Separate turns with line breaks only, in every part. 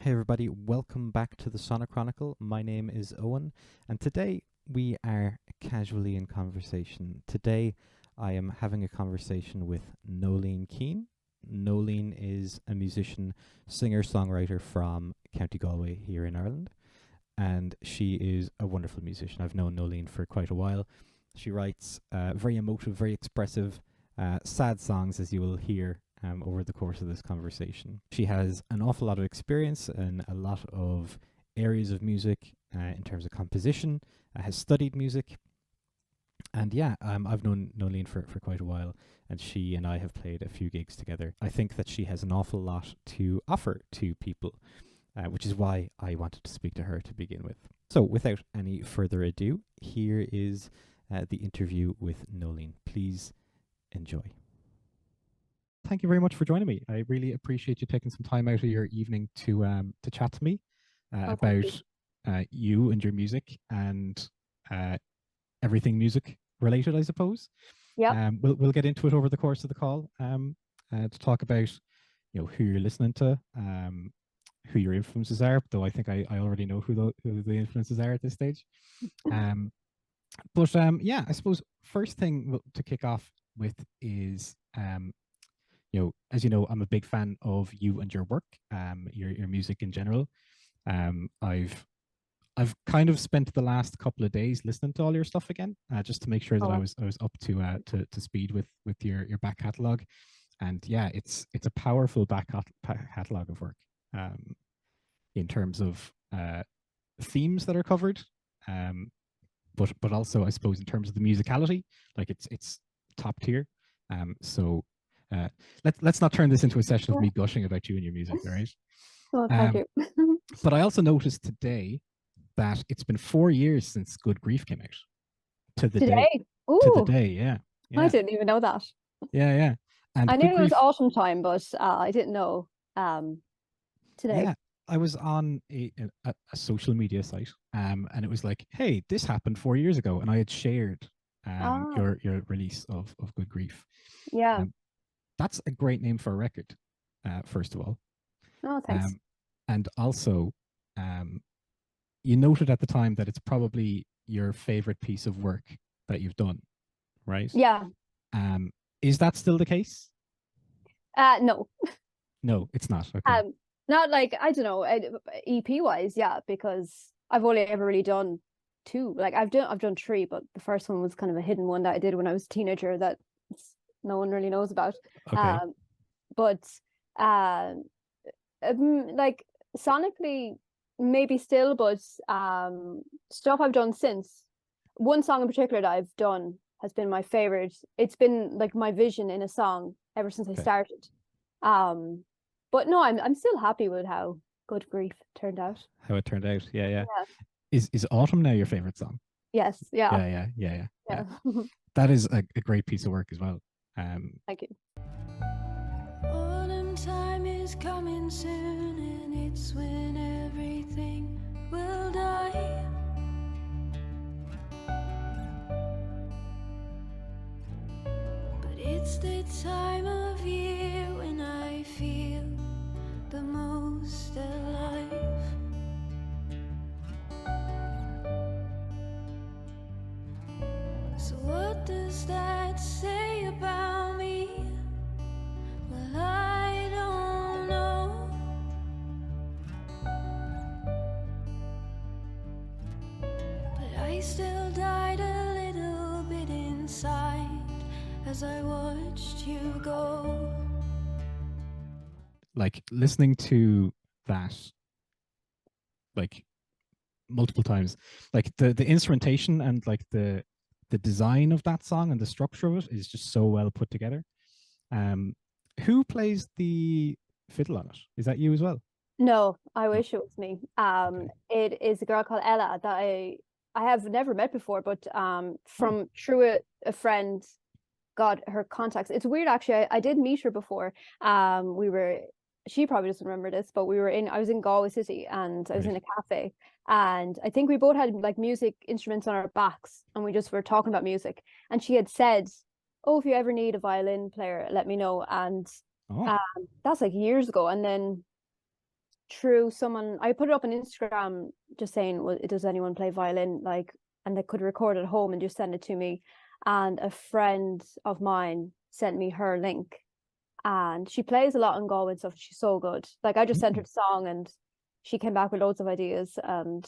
Hey everybody, welcome back to the Sonic Chronicle. My name is Owen, and today we are casually in conversation. Today I am having a conversation with Knoeline Keane. Knoeline is a musician, singer-songwriter from County Galway here in Ireland, and she is a wonderful musician. I've known Knoeline for quite a while. She writes very emotive, very expressive, sad songs, as you will hear over the course of this conversation. She has an awful lot of experience in a lot of areas of music in terms of composition, has studied music, and I've known Knoeline for quite a while, and she and I have played a few gigs together. I think that she has an awful lot to offer to people, which is why I wanted to speak to her to begin with. So without any further ado, here is the interview with Knoeline. Please enjoy. Thank you very much for joining me. I really appreciate you taking some time out of your evening to chat to me about you and your music and everything music related, I suppose.
Yeah.
We'll get into it over the course of the call to talk about who you're listening to, who your influences are. Though I think I already know who the influences are at this stage. But I suppose first thing to kick off with is as you know, I'm a big fan of you and your work, your music in general. I've kind of spent the last couple of days listening to all your stuff again, just to make sure that I was up to speed with your back catalog. And yeah, it's a powerful back catalog of work in terms of themes that are covered, but also I suppose in terms of the musicality, like it's top tier. Let's not turn this into a session of me gushing about you and your music, all right?
Well, thank you.
But I also noticed today that it's been 4 years since Good Grief came out. To the day.
Ooh,
to the day, yeah.
I didn't even know that.
Yeah. And
I knew it was autumn time, but I didn't know today.
Yeah, I was on a social media site, and it was like, hey, this happened 4 years ago, and I had shared your release of Good Grief.
Yeah.
That's a great name for a record, first of all.
Oh, thanks.
And also, you noted at the time that it's probably your favorite piece of work that you've done, right?
Yeah.
Is that still the case?
No.
No, it's not. Okay.
Not like, I don't know, EP wise, yeah, because I've only ever really done two. Like I've done three, but the first one was kind of a hidden one that I did when I was a teenager that no one really knows about.
Okay.
Like sonically maybe still, but stuff I've done since, one song in particular that I've done has been my favorite. It's been like my vision in a song ever since I started. But no, I'm still happy with how Good Grief turned out.
How it turned out. Yeah. Is Autumn now your favorite song?
Yes. Yeah.
Yeah. That is a great piece of work as well.
Thank you.
Autumn time is coming soon, and it's when everything will die. But it's the time of year when I feel the most alive. So what does that say about me? Well, I don't know. But I still died a little bit inside as I watched you go.
Like listening to that like multiple times, like the instrumentation and like the design of that song and the structure of it is just so well put together. Who plays the fiddle on it? Is that you as well?
No, I wish it was me. It is a girl called Ella that I have never met before, but from through a friend got her contacts. It's weird actually. I did meet her before. She probably doesn't remember this, but I was in Galway City and I was in a cafe, and I think we both had like music instruments on our backs and we just were talking about music, and she had said, oh, if you ever need a violin player, let me know. And that's like years ago. And then through someone. I put it up on Instagram just saying, well, does anyone play violin? Like, and they could record at home and just send it to me. And a friend of mine sent me her link, and she plays a lot in Galway and stuff. She's so good. Like, I just sent her the song and she came back with loads of ideas, and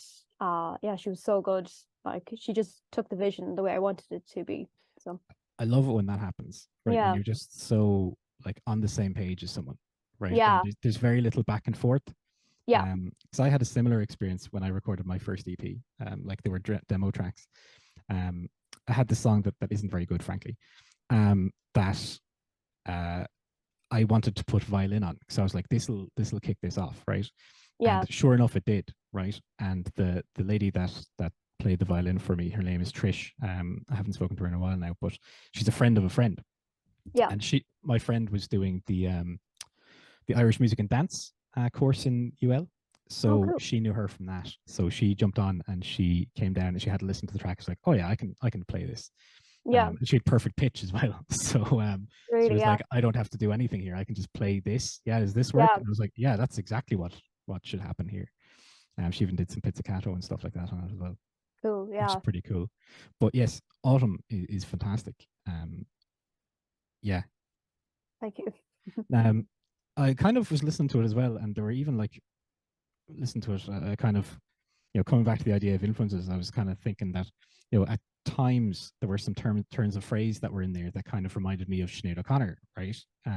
yeah, she was so good. Like, she just took the vision the way I wanted it to be. So
I love it when that happens, right?
Yeah.
When you're just so like on the same page as someone, right?
Yeah.
And there's very little back and forth.
Yeah.
Because I had a similar experience when I recorded my first EP. Like, they were demo tracks. I had this song that isn't very good, frankly. That I wanted to put violin on, so I was like, this'll kick this off, right?
Yeah.
And sure enough, it did, right? And the lady that played the violin for me, her name is Trish. I haven't spoken to her in a while now, but she's a friend of a friend.
Yeah.
And my friend was doing the Irish Music and Dance course in UL. So
cool.
she knew her from that. So she jumped on and she came down and she had to listen to the track. She's like, oh yeah, I can play this.
Yeah.
And she had perfect pitch as well. So
Really,
she was
yeah.
like, I don't have to do anything here. I can just play this. Yeah, does this work?
Yeah.
And I was like, yeah, that's exactly what should happen here. She even did some pizzicato and stuff like that on it as well.
Cool.
Which
Yeah.
is pretty cool. But yes, Autumn is fantastic. Yeah.
Thank you.
I kind of was listening to it as well, and there were even like listen to it, kind of, coming back to the idea of influences. I was kind of thinking that, at times there were some turns of phrase that were in there that kind of reminded me of Sinead O'Connor, right?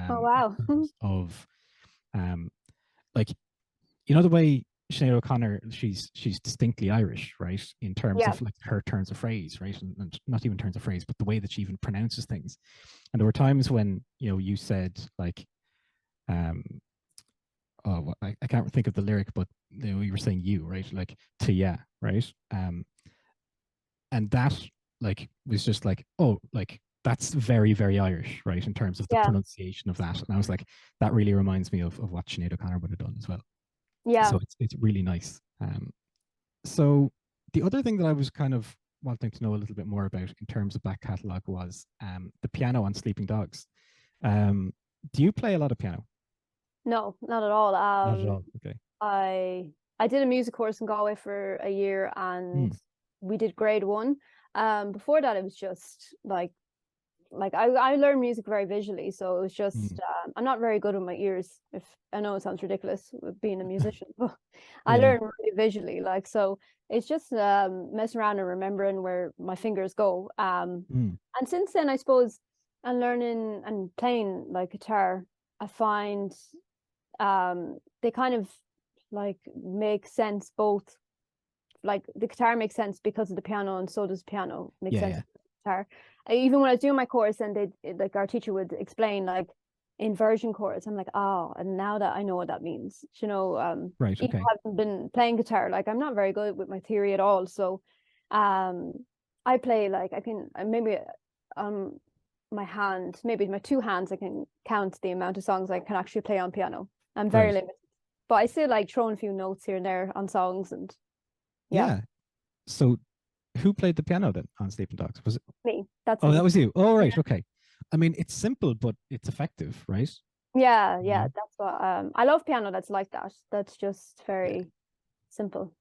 Oh wow.
Of like, the way Sinead O'Connor, she's distinctly Irish, right? In terms
Yeah.
of like her turns of phrase, right? And not even turns of phrase, but the way that she even pronounces things. And there were times when, you said like, I can't think of the lyric, but you were saying you, right? Like, to yeah, right? And that like was just like, oh, like that's very, very Irish, right? In terms of the
Yeah.
pronunciation of that. And I was like, that really reminds me of what Sinead O'Connor would have done as well.
Yeah.
So it's really nice. So the other thing that I was kind of wanting to know a little bit more about in terms of back catalogue was the piano on Sleeping Dogs. Do you play a lot of piano?
No, not at all.
Not at all. Okay.
I did a music course in Galway for a year, and we did grade 1. Before that, it was just like I learned music very visually, so it was just I'm not very good with my ears. If I know it sounds ridiculous with being a musician, but I learned really visually. Like, so it's just messing around and remembering where my fingers go. And since then, I suppose, and learning and playing like guitar, I find they kind of like make sense both. Like, the guitar makes sense because of the piano, and so does piano make sense because of the guitar. Even when I was doing my course, and like our teacher would explain like inversion chords, I'm like, oh, and now that I know what that means,
right, okay.
even though I haven't been playing guitar, like I'm not very good with my theory at all. So I play like I can maybe my hand, maybe my 2 hands, I can count the amount of songs I can actually play on piano. I'm very limited, but I still like throwing a few notes here and there on songs. And yeah.
So who played the piano then on Sleeping Dogs? Was it
me? That's
that was you. Oh, right.
Yeah.
Okay. I mean, it's simple, but it's effective, right?
Yeah. That's what I love piano that's like that. That's just very simple.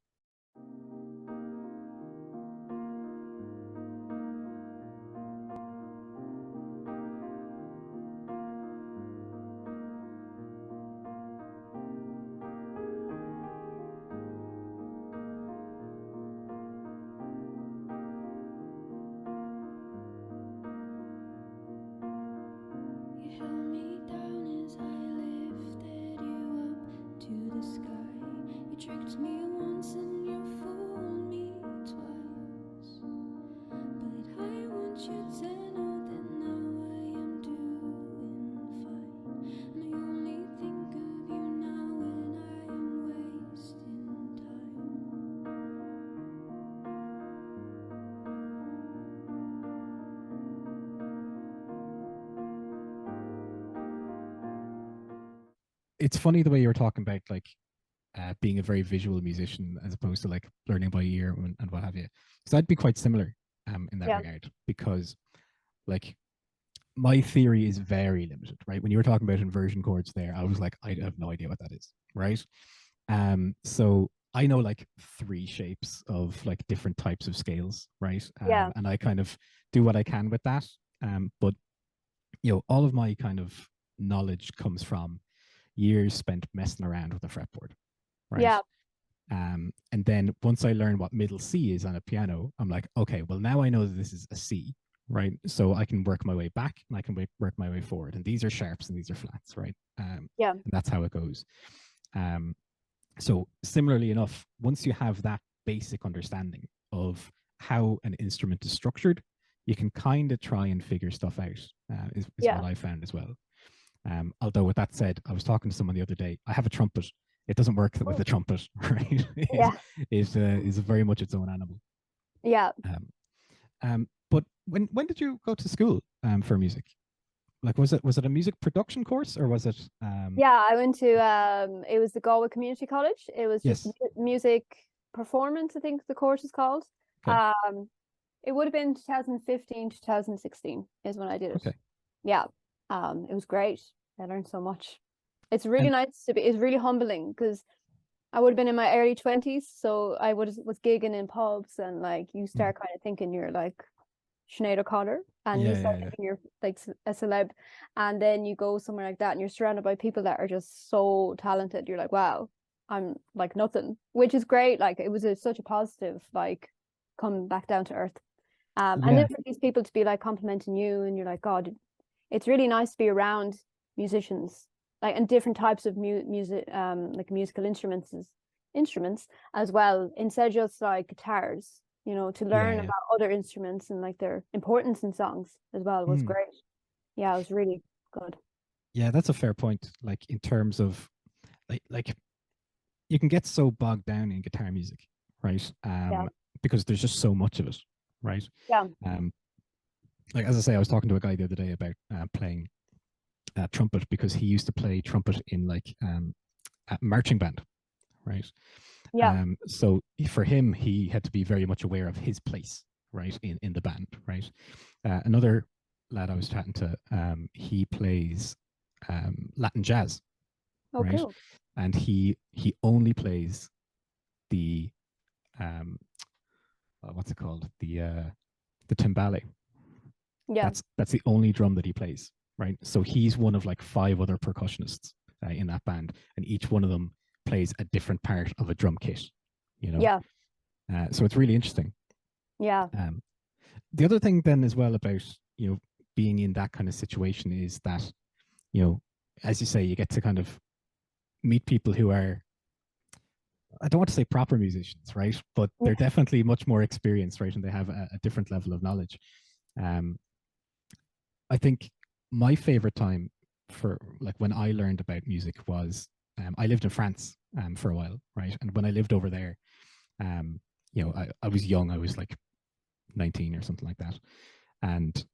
It's funny the way you were talking about like being a very visual musician as opposed to like learning by ear and what have you. So I'd be quite similar in that regard, because like my theory is very limited, right? When you were talking about inversion chords there, I was like, I have no idea what that is, right?
So I know like 3 shapes of like different types of scales, right?
Yeah.
And I kind of do what I can with that. But all of my kind of knowledge comes from years spent messing around with a fretboard, right?
Yeah.
And then once I learn what middle C is on a piano, I'm like, okay, well now I know that this is a C, right? So I can work my way back and I can work my way forward. And these are sharps and these are flats, right?
Yeah.
And that's how it goes. So similarly enough, once you have that basic understanding of how an instrument is structured, you can kind of try and figure stuff out, is what I found as well. Although with that said, I was talking to someone the other day. I have a trumpet. It doesn't work with a trumpet, right? Is very much its own animal.
Yeah.
But when did you go to school for music? Like, was it a music production course or was it?
Yeah, I went to it was the Galway Community College. It was just music performance, I think the course is called.
Okay.
It would have been 2015, 2016 is when I did it.
Okay.
Yeah. It was great. I learned so much. It's really nice to be. It's really humbling because I would have been in my early 20s, so I was gigging in pubs, and like you start kind of thinking you're like Sinead O'Connor, and you start thinking you're like a celeb, and then you go somewhere like that and you're surrounded by people that are just so talented. You're like, wow, I'm like nothing, which is great. Like it was such a positive, like come back down to earth. And then for these people to be like complimenting you, and you're like, God, it's really nice to be around musicians, like, and different types of music, like musical instruments as well, instead of just like guitars, to learn about other instruments and like their importance in songs as well was great. Yeah, it was really good.
Yeah, that's a fair point. Like in terms of like you can get so bogged down in guitar music, right? Because there's just so much of it, right?
Yeah.
Like as I say, I was talking to a guy the other day about playing trumpet, because he used to play trumpet in like a marching band, right?
Yeah.
So for him, he had to be very much aware of his place, right, in the band, right? Another lad I was chatting to, he plays Latin jazz, right?
Cool.
And he only plays the what's it called, the timbale.
Yeah.
That's the only drum that he plays, right? So he's one of like 5 other percussionists in that band, and each one of them plays a different part of a drum kit,
Yeah.
So it's really interesting.
Yeah.
The other thing then as well about being in that kind of situation is that as you say, you get to kind of meet people who are, I don't want to say proper musicians, right, but they're definitely much more experienced, right, and they have a different level of knowledge. I think my favorite time for like when I learned about music was I lived in France for a while, right? And when I lived over there, I was young. I was like 19 or something like that, and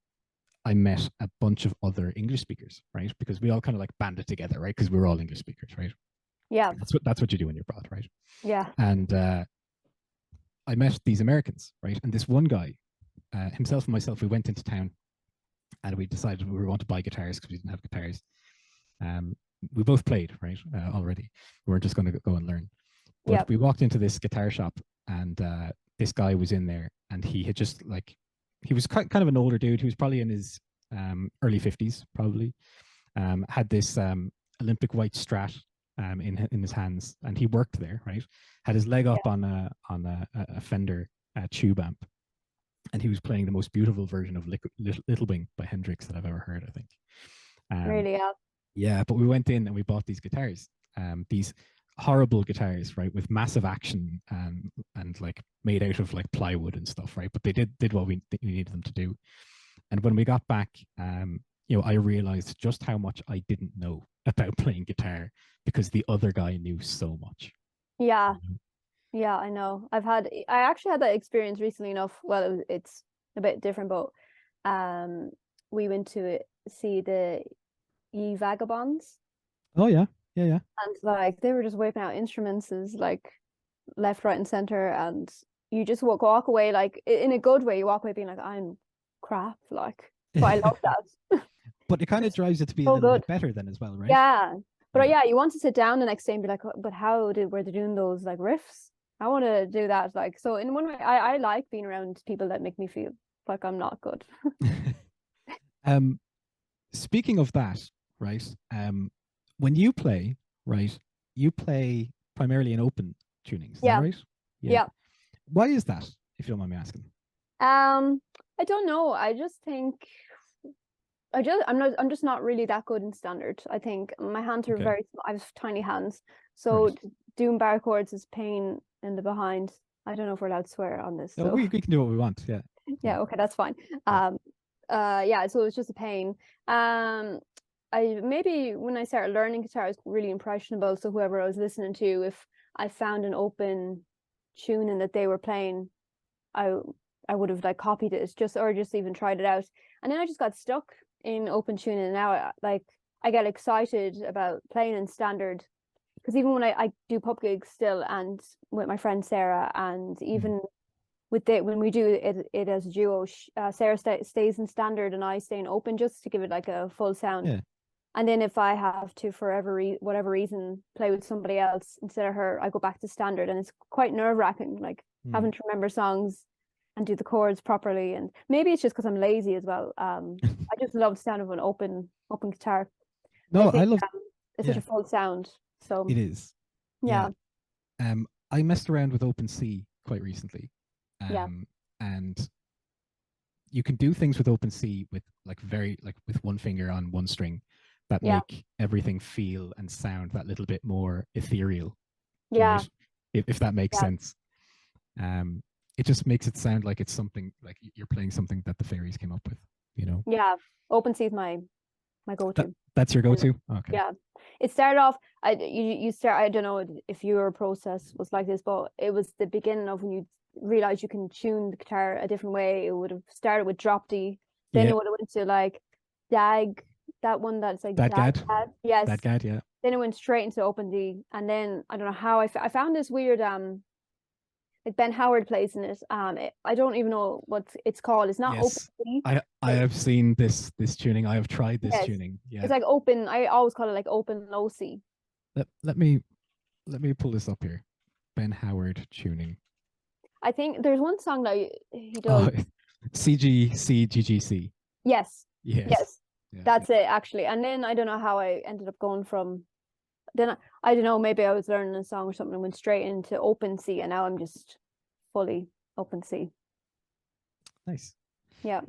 I met a bunch of other English speakers, right? Because we all kind of like banded together, right? Because we were all English speakers, right?
Yeah.
That's what you do when you're abroad, right?
Yeah.
And I met these Americans, right? And this one guy, himself and myself, we went into town, and we decided we were going to buy guitars because we didn't have guitars. We both played, right, already. We weren't just going to go and learn. But we walked into this guitar shop, and this guy was in there, and he had just like, he was kind of an older dude. He was probably in his early 50s, probably. Had this Olympic white Strat in his hands, and he worked there, right? Had his leg up on a Fender tube amp, and he was playing the most beautiful version of Little Wing by Hendrix that I've ever heard, I think.
Really? Yeah.
Yeah, but we went in and we bought these guitars, these horrible guitars, right, with massive action and like made out of like plywood and stuff, right? But they did what we needed them to do. And when we got back, I realized just how much I didn't know about playing guitar because the other guy knew so much.
Yeah. Yeah, I know. I actually had that experience recently enough. Well, it's a bit different, but we went to see the Ye Vagabonds.
Oh yeah.
And like they were just whipping out instruments as like left, right, and center, and you just walk away like in a good way. You walk away being like, I'm crap, like, but I love that.
But it kind of drives it to be a little bit better then as well, right?
Yeah, But yeah, you want to sit down the next day and be like, but were they doing those like riffs? I want to do that. Like, so in one way, I like being around people that make me feel like I'm not good.
Speaking of that, right? When you play, right, you play primarily in open tunings, is that right?
Yeah.
Why is that, if you don't mind me asking?
I don't know. I just think I'm just not really that good in standard. I think my hands are very small. I have tiny hands. So doing bar chords is pain in the behind. I don't know if we're allowed to swear on this.
No,
So
we can do what we want, yeah.
Yeah, okay, that's fine. Yeah, so it's just a pain. I maybe when I started learning guitar, I was really impressionable. So whoever I was listening to, if I found an open tuning that they were playing, I would have like copied it or just even tried it out. And then I just got stuck in open tuning. And now I get excited about playing in standard, because even when I do pub gigs still, and with my friend Sarah, and even when we do it as a duo, Sarah stays in standard and I stay in open, just to give it like a full sound.
Yeah.
And then if I have to, for whatever reason, play with somebody else instead of her, I go back to standard, and it's quite nerve-wracking, like having to remember songs and do the chords properly. And maybe it's just because I'm lazy as well. I just love the sound of an open guitar.
No,
I
love
it's such a full sound. So
it is.
Yeah.
I messed around with OpenC quite recently. And you can do things with OpenC with with one finger on one string that make everything feel and sound that little bit more ethereal.
Yeah.
Right? If that makes sense. It just makes it sound like it's something like you're playing something that the fairies came up with, you know?
Yeah. OpenC is my go-to.
That's your go-to? Okay.
Yeah. It started off, I don't know if your process was like this, but it was the beginning of when you realize you can tune the guitar a different way. It would have started with drop D, then it would have went to like DAG, that one that's like
DAG.
Yes.
DAG, yeah.
Then it went straight into open D, and then I don't know how I found this weird like Ben Howard plays in it. I don't even know what it's called. It's not open C.
I have seen this tuning. I have tried this tuning. Yeah.
It's like open. I always call it like open low C.
Let me pull this up here. Ben Howard tuning.
I think there's one song that he does.
CGCGGC.
Yes.
Yes.
That's it actually. And then I don't know how I ended up going from. Then I don't know. Maybe I was learning a song or something and went straight into open C, and now I'm just fully open C.
Nice.
Yeah.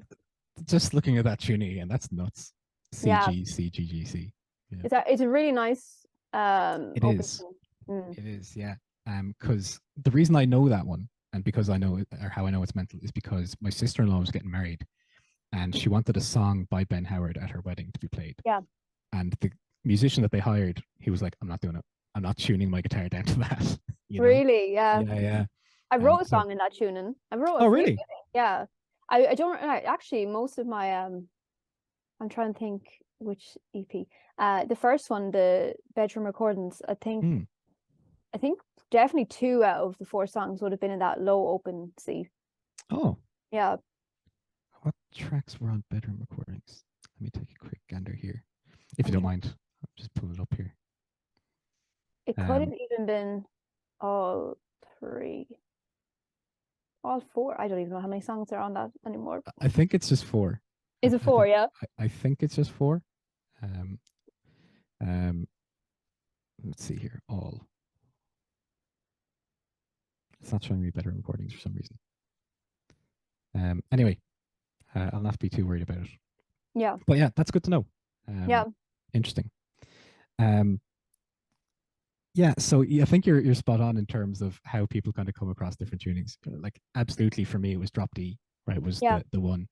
Just looking at that tuning again, that's nuts. CGCGGC.
Yeah. It's a really nice.
It is. It is. Yeah. Because the reason I know that one, and because I know or how I know it's mental, is because my sister-in-law was getting married, and she wanted a song by Ben Howard at her wedding to be played.
Yeah.
And the musician that they hired, he was like, "I'm not doing it. I'm not tuning my guitar down to that."
Really? Yeah.
Yeah.
I wrote a song in that tuning. I wrote.
Oh, really?
Yeah. I don't actually. Most of my I'm trying to think which EP. The first one, the bedroom recordings. I think definitely 2 out of the 4 songs would have been in that low open C.
Oh.
Yeah.
What tracks were on bedroom recordings? Let me take a quick gander here, if you don't mind. I'll just pull it up here.
It could have even been all 3. All 4. I don't even know how many songs are on that anymore.
I think it's just 4.
Is it 4? Yeah.
I think it's just 4. Let's see here. All. It's not showing me bedroom recordings for some reason. Anyway, I'll not be too worried about it.
Yeah.
But yeah, that's good to know.
Yeah.
Interesting. Yeah, so I think you're spot on in terms of how people kind of come across different tunings. Like absolutely, for me, it was drop D, right? Was the one,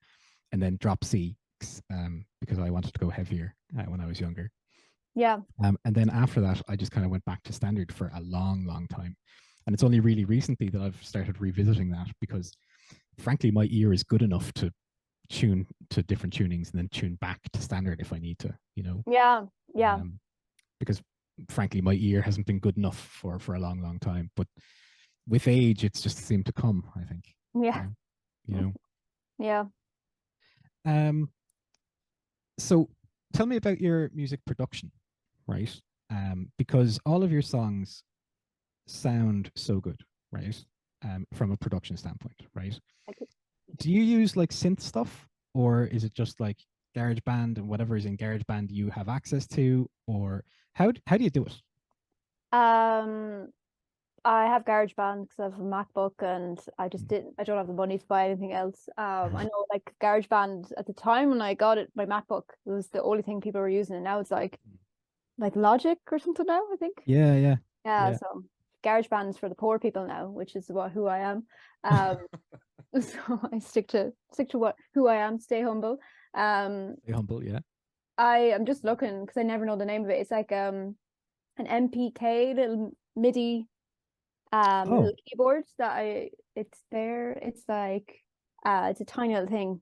and then drop C, because I wanted to go heavier when I was younger.
Yeah.
And then after that, I just kind of went back to standard for a long, long time. And it's only really recently that I've started revisiting that, because frankly, my ear is good enough to tune to different tunings and then tune back to standard if I need to,
Yeah.
Because frankly, my ear hasn't been good enough for a long, long time. But with age, it's just seemed to come, I think.
Yeah. Yeah.
So tell me about your music production, right? because all of your songs sound so good, right? From a production standpoint, right?
Okay.
Do you use like synth stuff, or is it just like GarageBand and whatever is in GarageBand you have access to, or how do you do it?
I have GarageBand because I have a MacBook, and I just I don't have the money to buy anything else. I know like GarageBand at the time when I got it, my MacBook, it was the only thing people were using, and now it's like Logic or something now, I think.
Yeah.
So GarageBand is for the poor people now, which is who I am. So I stick to who I am, stay humble.
Stay humble, yeah.
I am just looking because I never know the name of it. It's like an MPK little MIDI little keyboard that it's like it's a tiny little thing.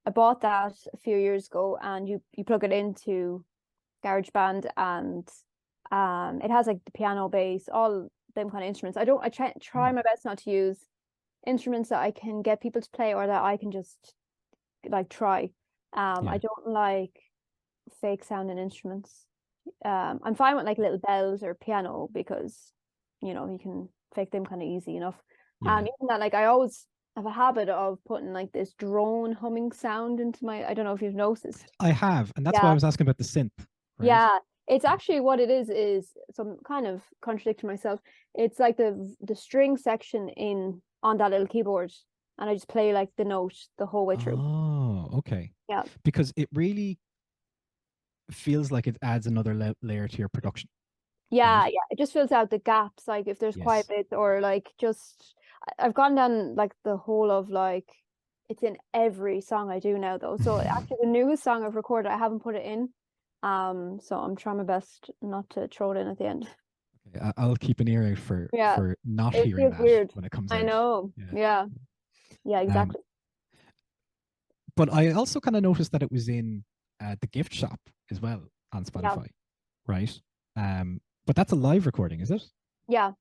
I bought that a few years ago, and you plug it into GarageBand, and it has like the piano, bass, all them kind of instruments. I try my best not to use instruments that I can get people to play or that I can just like try. I don't like fake sounding instruments. I'm fine with like little bells or piano because you can fake them kind of easy enough. Even that, like I always have a habit of putting like this drone humming sound into my, I don't know if you've noticed.
I have, and that's why I was asking about the synth. Right?
Yeah, it's actually what it is so I'm kind of contradicting myself. It's like the string section on that little keyboard, and I just play like the note the whole way through.
Oh, okay.
Yeah.
Because it really feels like it adds another layer to your production.
Yeah, it just fills out the gaps, like if there's quiet bits, or like just I've gone down like the whole of like it's in every song I do now though. So actually the newest song I've recorded, I haven't put it in. So I'm trying my best not to throw it in at the end.
Okay, I'll keep an ear out for not
it
hearing that
weird
when it comes out.
I know. Yeah, exactly.
But I also kind of noticed that it was in the gift shop as well on Spotify, right? But that's a live recording, is it?
Yeah.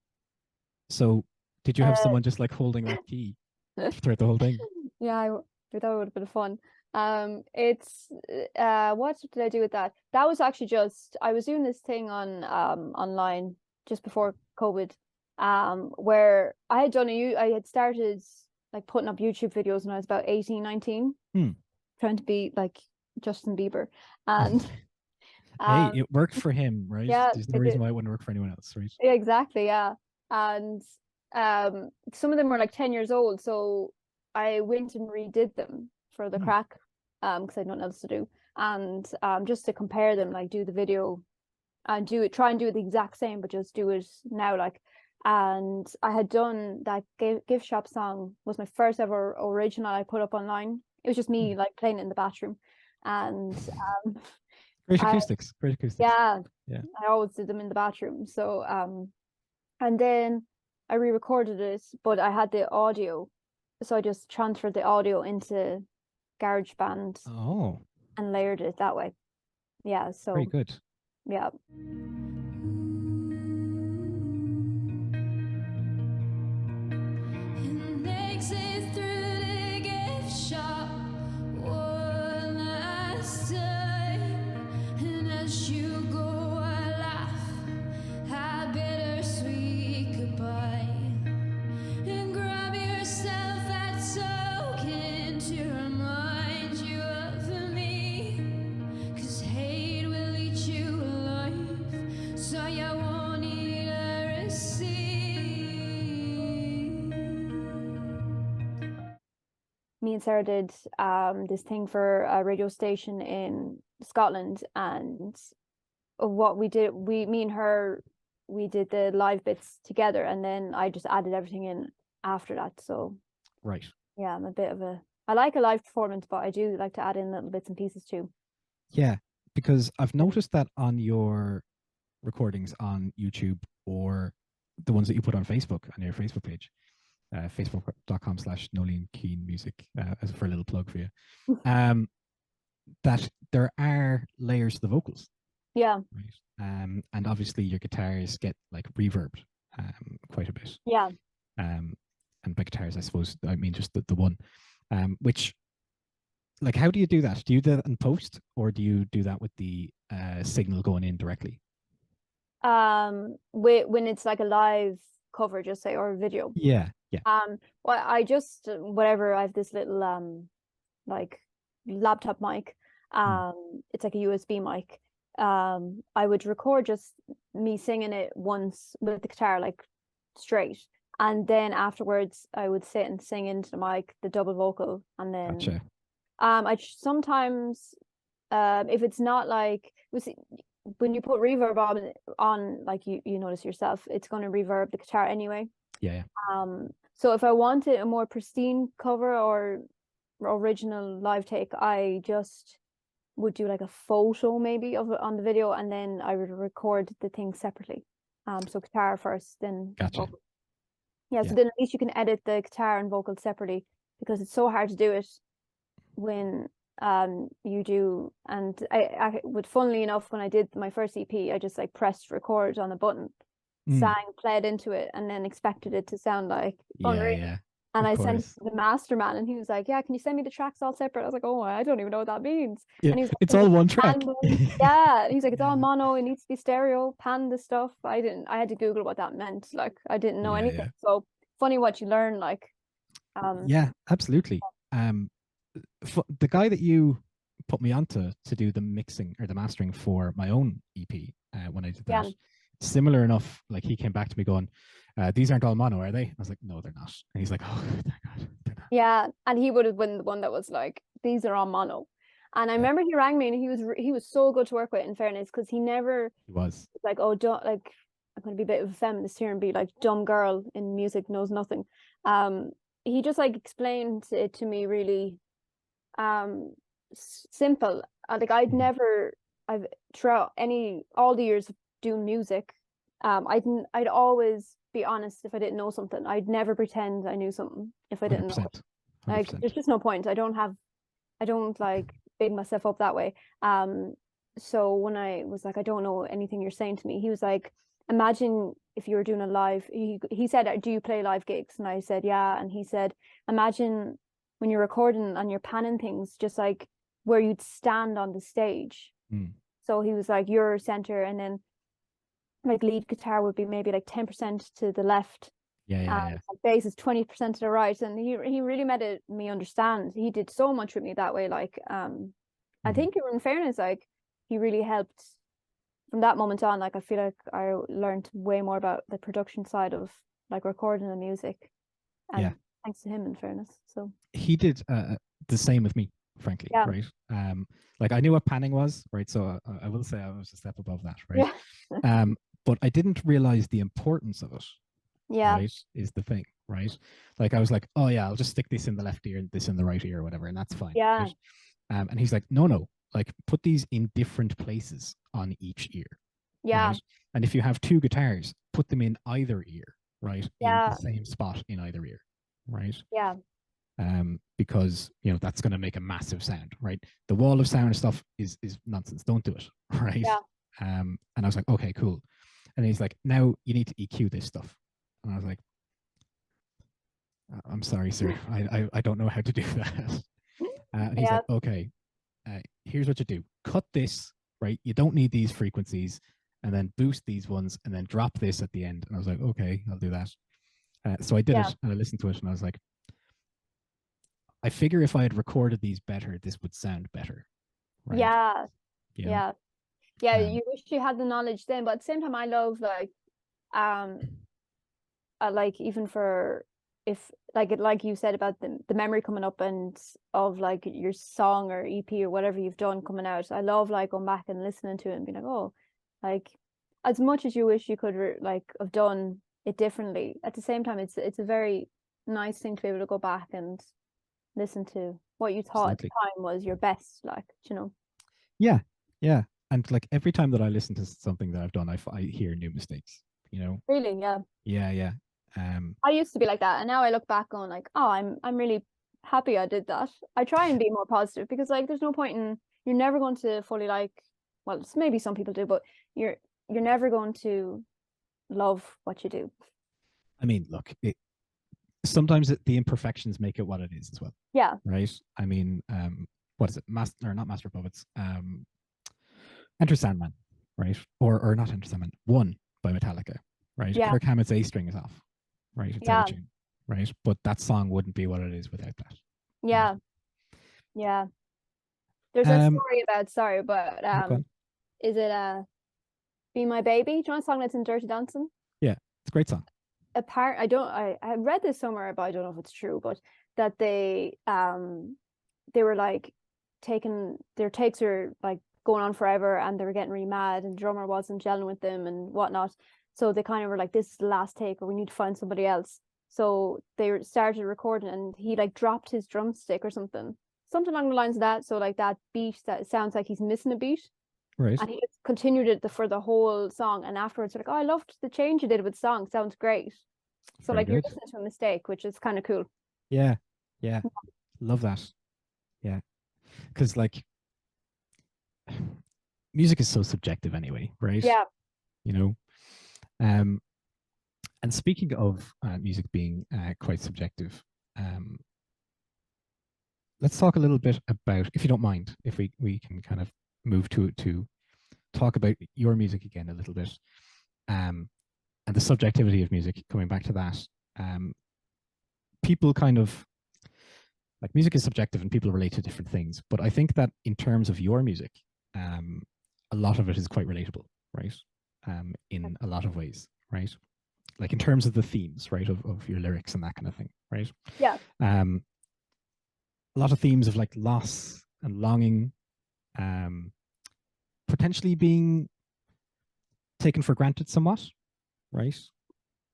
So did you have someone just like holding that key throughout the whole thing?
Yeah, I thought it would have been fun. It's what did I do with that? That was actually just I was doing this thing on online just before COVID, where I had started like putting up YouTube videos when I was about 18, 19, trying to be like Justin Bieber, and
hey, it worked for him, right?
Yeah,
there's no reason why it wouldn't work for anyone else, right?
Yeah, exactly, yeah. And some of them were like 10 years old, so I went and redid them for the crack, because I had nothing else to do, and just to compare them, like do the video and try and do it the exact same, but just do it now, like. And I had done that gift shop song was my first ever original I put up online. It was just me like playing it in the bathroom, and
great acoustics.
Yeah, I always did them in the bathroom. So and then I re-recorded it, but I had the audio, so I just transferred the audio into GarageBand and layered it that way. Yeah, so
very good.
Yeah. Me and Sarah did this thing for a radio station in Scotland, and what we did, me and her, we did the live bits together, and then I just added everything in after that. So yeah, I'm a bit of I like a live performance, but I do like to add in little bits and pieces too.
Yeah, because I've noticed that on your recordings on YouTube or the ones that you put on Facebook, on your Facebook page, facebook.com/Knoeline Keane music, as for a little plug for you, that there are layers to the vocals.
Yeah.
Right. And obviously your guitars get like reverbed quite a bit.
Yeah.
And by guitars, I suppose I mean just the one. Which, like, how do you do that? Do you do that in post, or do you do that with the signal going in directly?
when it's like a live cover, just say, or a video.
Yeah, yeah.
Well, I just whatever, I have this little like laptop mic. It's like a USB mic. I would record just me singing it once with the guitar, like straight, and then afterwards I would sit and sing into the mic, the double vocal, and then
Gotcha.
sometimes if it's not like, when you put reverb on, like you notice yourself, it's going to reverb the guitar anyway.
Yeah, yeah.
So if I wanted a more pristine cover or original live take, I just would do like a photo maybe of it on the video, and then I would record the thing separately. So guitar first, then
Gotcha.
vocal. Yeah, so
Yeah.
then at least you can edit the guitar and vocal separately, because it's so hard to do it when you do. And I would, funnily enough, when I did my first EP, I just like pressed record on a button, sang, played into it, and then expected it to sound like unreal.
Yeah.
And
Of
I sent it
course.
to the master man, and he was like, "Yeah, can you send me the tracks all separate?" I was like, "Oh, I don't even know what that means."
Yeah,
And he was like,
it's all one track.
"Pan them." Yeah, and he's like, "It's all
Yeah.
mono. It needs to be stereo. Pan the stuff." I had to Google what that meant. Like, I didn't know
Yeah,
anything.
yeah.
So funny what you learn. Like,
Yeah, absolutely. The guy that you put me onto to do the mixing or the mastering for my own EP, when I did that,
Yeah.
similar enough, like he came back to me going, these aren't all mono, are they? I was like, no, they're not. And he's like, oh, thank God, they're not.
Yeah, and he would have been the one that was like, "These are all mono." And I
Yeah.
remember he rang me, and he was so good to work with, in fairness, because he never
He was.
like, "Oh, don't, like, I'm going to be a bit of a feminist here and be like, dumb girl in music knows nothing." He just like explained it to me really simple. Like, I've throughout all the years of doing music, I'd always be honest if I didn't know something. I'd never pretend I knew something if I didn't know it.
100%.
Like,
100%.
there's just no point. I don't like big myself up that way. So when I was like, "I don't know anything you're saying to me," he was like, "Imagine if you were doing a live," he said, "Do you play live gigs?" And I said, "Yeah." And he said, "Imagine when you're recording and you're panning things, just like where you'd stand on the stage." So he was like, "You're center, and then like lead guitar would be maybe like 10% to the left.
Yeah.
Bass is 20% to the right." And he really made me understand. He did so much with me that way. Like, I think, in fairness, like, he really helped from that moment on. Like, I feel like I learned way more about the production side of like recording the music. And
Yeah.
thanks to him, in fairness. So
He did the same with me, frankly,
Yeah.
right? Like I knew what panning was, right? So I will say I was a step above that, right?
yeah,
But I didn't realize the importance of it.
yeah,
Right, is the thing, right? Like I was like, oh yeah, I'll just stick this in the left ear and this in the right ear or whatever, and that's fine.
yeah,
Right? And he's like, no, like put these in different places on each ear.
yeah,
Right? And if you have two guitars, put them in either ear, right?
Yeah.
In the same spot in either ear, right?
yeah,
Because that's going to make a massive sound, right? The wall of sound stuff is nonsense. Don't do it, right?
Yeah.
And I was like, okay, cool. And he's like, now you need to EQ this stuff. And I was like, I'm sorry, sir. I don't know how to do that. And he's
Yeah.
like, okay, here's what you do. Cut this, right? You don't need these frequencies, and then boost these ones, and then drop this at the end. And I was like, okay, I'll do that. So I did
Yeah.
it, and I listened to it, and I was like, I figure if I had recorded these better, this would sound better. Right?
yeah,
You know?
yeah, yeah. You wish you had the knowledge then, but at the same time, I love like, like, even for, if like you said about the memory coming up and of like your song or EP or whatever you've done coming out. I love like going back and listening to it and being like, oh, like, as much as you wish you could like have done it differently, at the same time, it's a very nice thing to be able to go back and listen to what you thought at the time was your best, like,
Yeah. And like every time that I listen to something that I've done, I hear new mistakes.
Really, yeah.
Yeah.
I used to be like that, and now I look back on like, oh, I'm really happy I did that. I try and be more positive, because like there's no point in, you're never going to fully like, well, maybe some people do, but you're never going to love what you do.
I mean, look, sometimes the imperfections make it what it is as well.
Yeah.
Right. I mean, what is it? Not Master of Puppets. Enter Sandman. right? Or not Enter Sandman, One by Metallica, right?
Yeah.
Kirk Hammett's A string is off, right? It's out
Yeah.
of tune, right? But that song wouldn't be what it is without that.
Yeah. Yeah. There's a
Um,
story about, sorry, but
go on.
is it Be My Baby? Do you know a song that's in Dirty Dancing?
Yeah, it's a great song.
I read this somewhere, but I don't know if it's true, but that they were like their takes were like going on forever, and they were getting really mad, and the drummer wasn't gelling with them and whatnot. So they kind of were like, this is the last take, or we need to find somebody else. So they started recording, and he like dropped his drumstick or something along the lines of that. So like that beat, that sounds like he's missing a beat.
Right.
And he just continued it for the whole song. And afterwards, they're like, oh, I loved the change you did with the song. Sounds great. So
Very
like you're
good.
listening to a mistake, which is kind of cool.
Yeah. Love that. Yeah. Because like music is so subjective anyway, right?
Yeah.
You know. And speaking of music being quite subjective, let's talk a little bit about, if you don't mind, if we can kind of move to talk about your music again a little bit, and the subjectivity of music. Coming back to that, people kind of like, music is subjective and people relate to different things. But I think that in terms of your music, a lot of it is quite relatable, right? In a lot of ways, right? Like in terms of the themes, right, of your lyrics and that kind of thing, right?
Yeah.
A lot of themes of like loss and longing, potentially being taken for granted somewhat, right?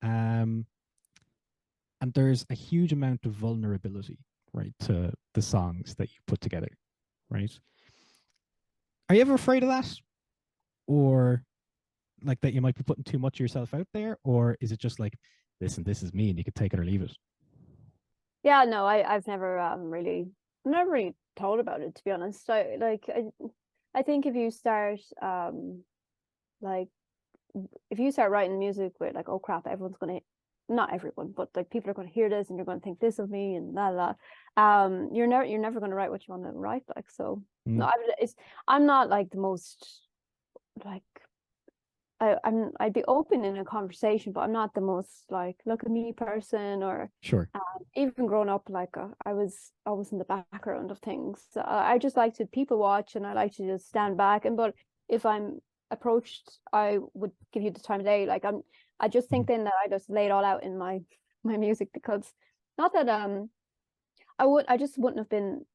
And there's a huge amount of vulnerability, right, to the songs that you put together, right? Are you ever afraid of that? Or like that you might be putting too much of yourself out there? Or is it just like, listen, this is me and you can take it or leave it?
Yeah, no, I've never really thought about it, to be honest. I think if you start like if you start writing music with like, oh crap, everyone's gonna, not everyone, but like people are gonna hear this and you're gonna think this of me and you're never gonna write what you want to write, like. So no, I'm not like the most like, I'd be open in a conversation, but I'm not the most like, look at me person, or
Sure.
Even growing up, like I was always in the background of things. So I just like to people watch, and I like to just stand back. And but if I'm approached, I would give you the time of day. Like I just think then that I just lay it all out in my music, because not that I just wouldn't have been,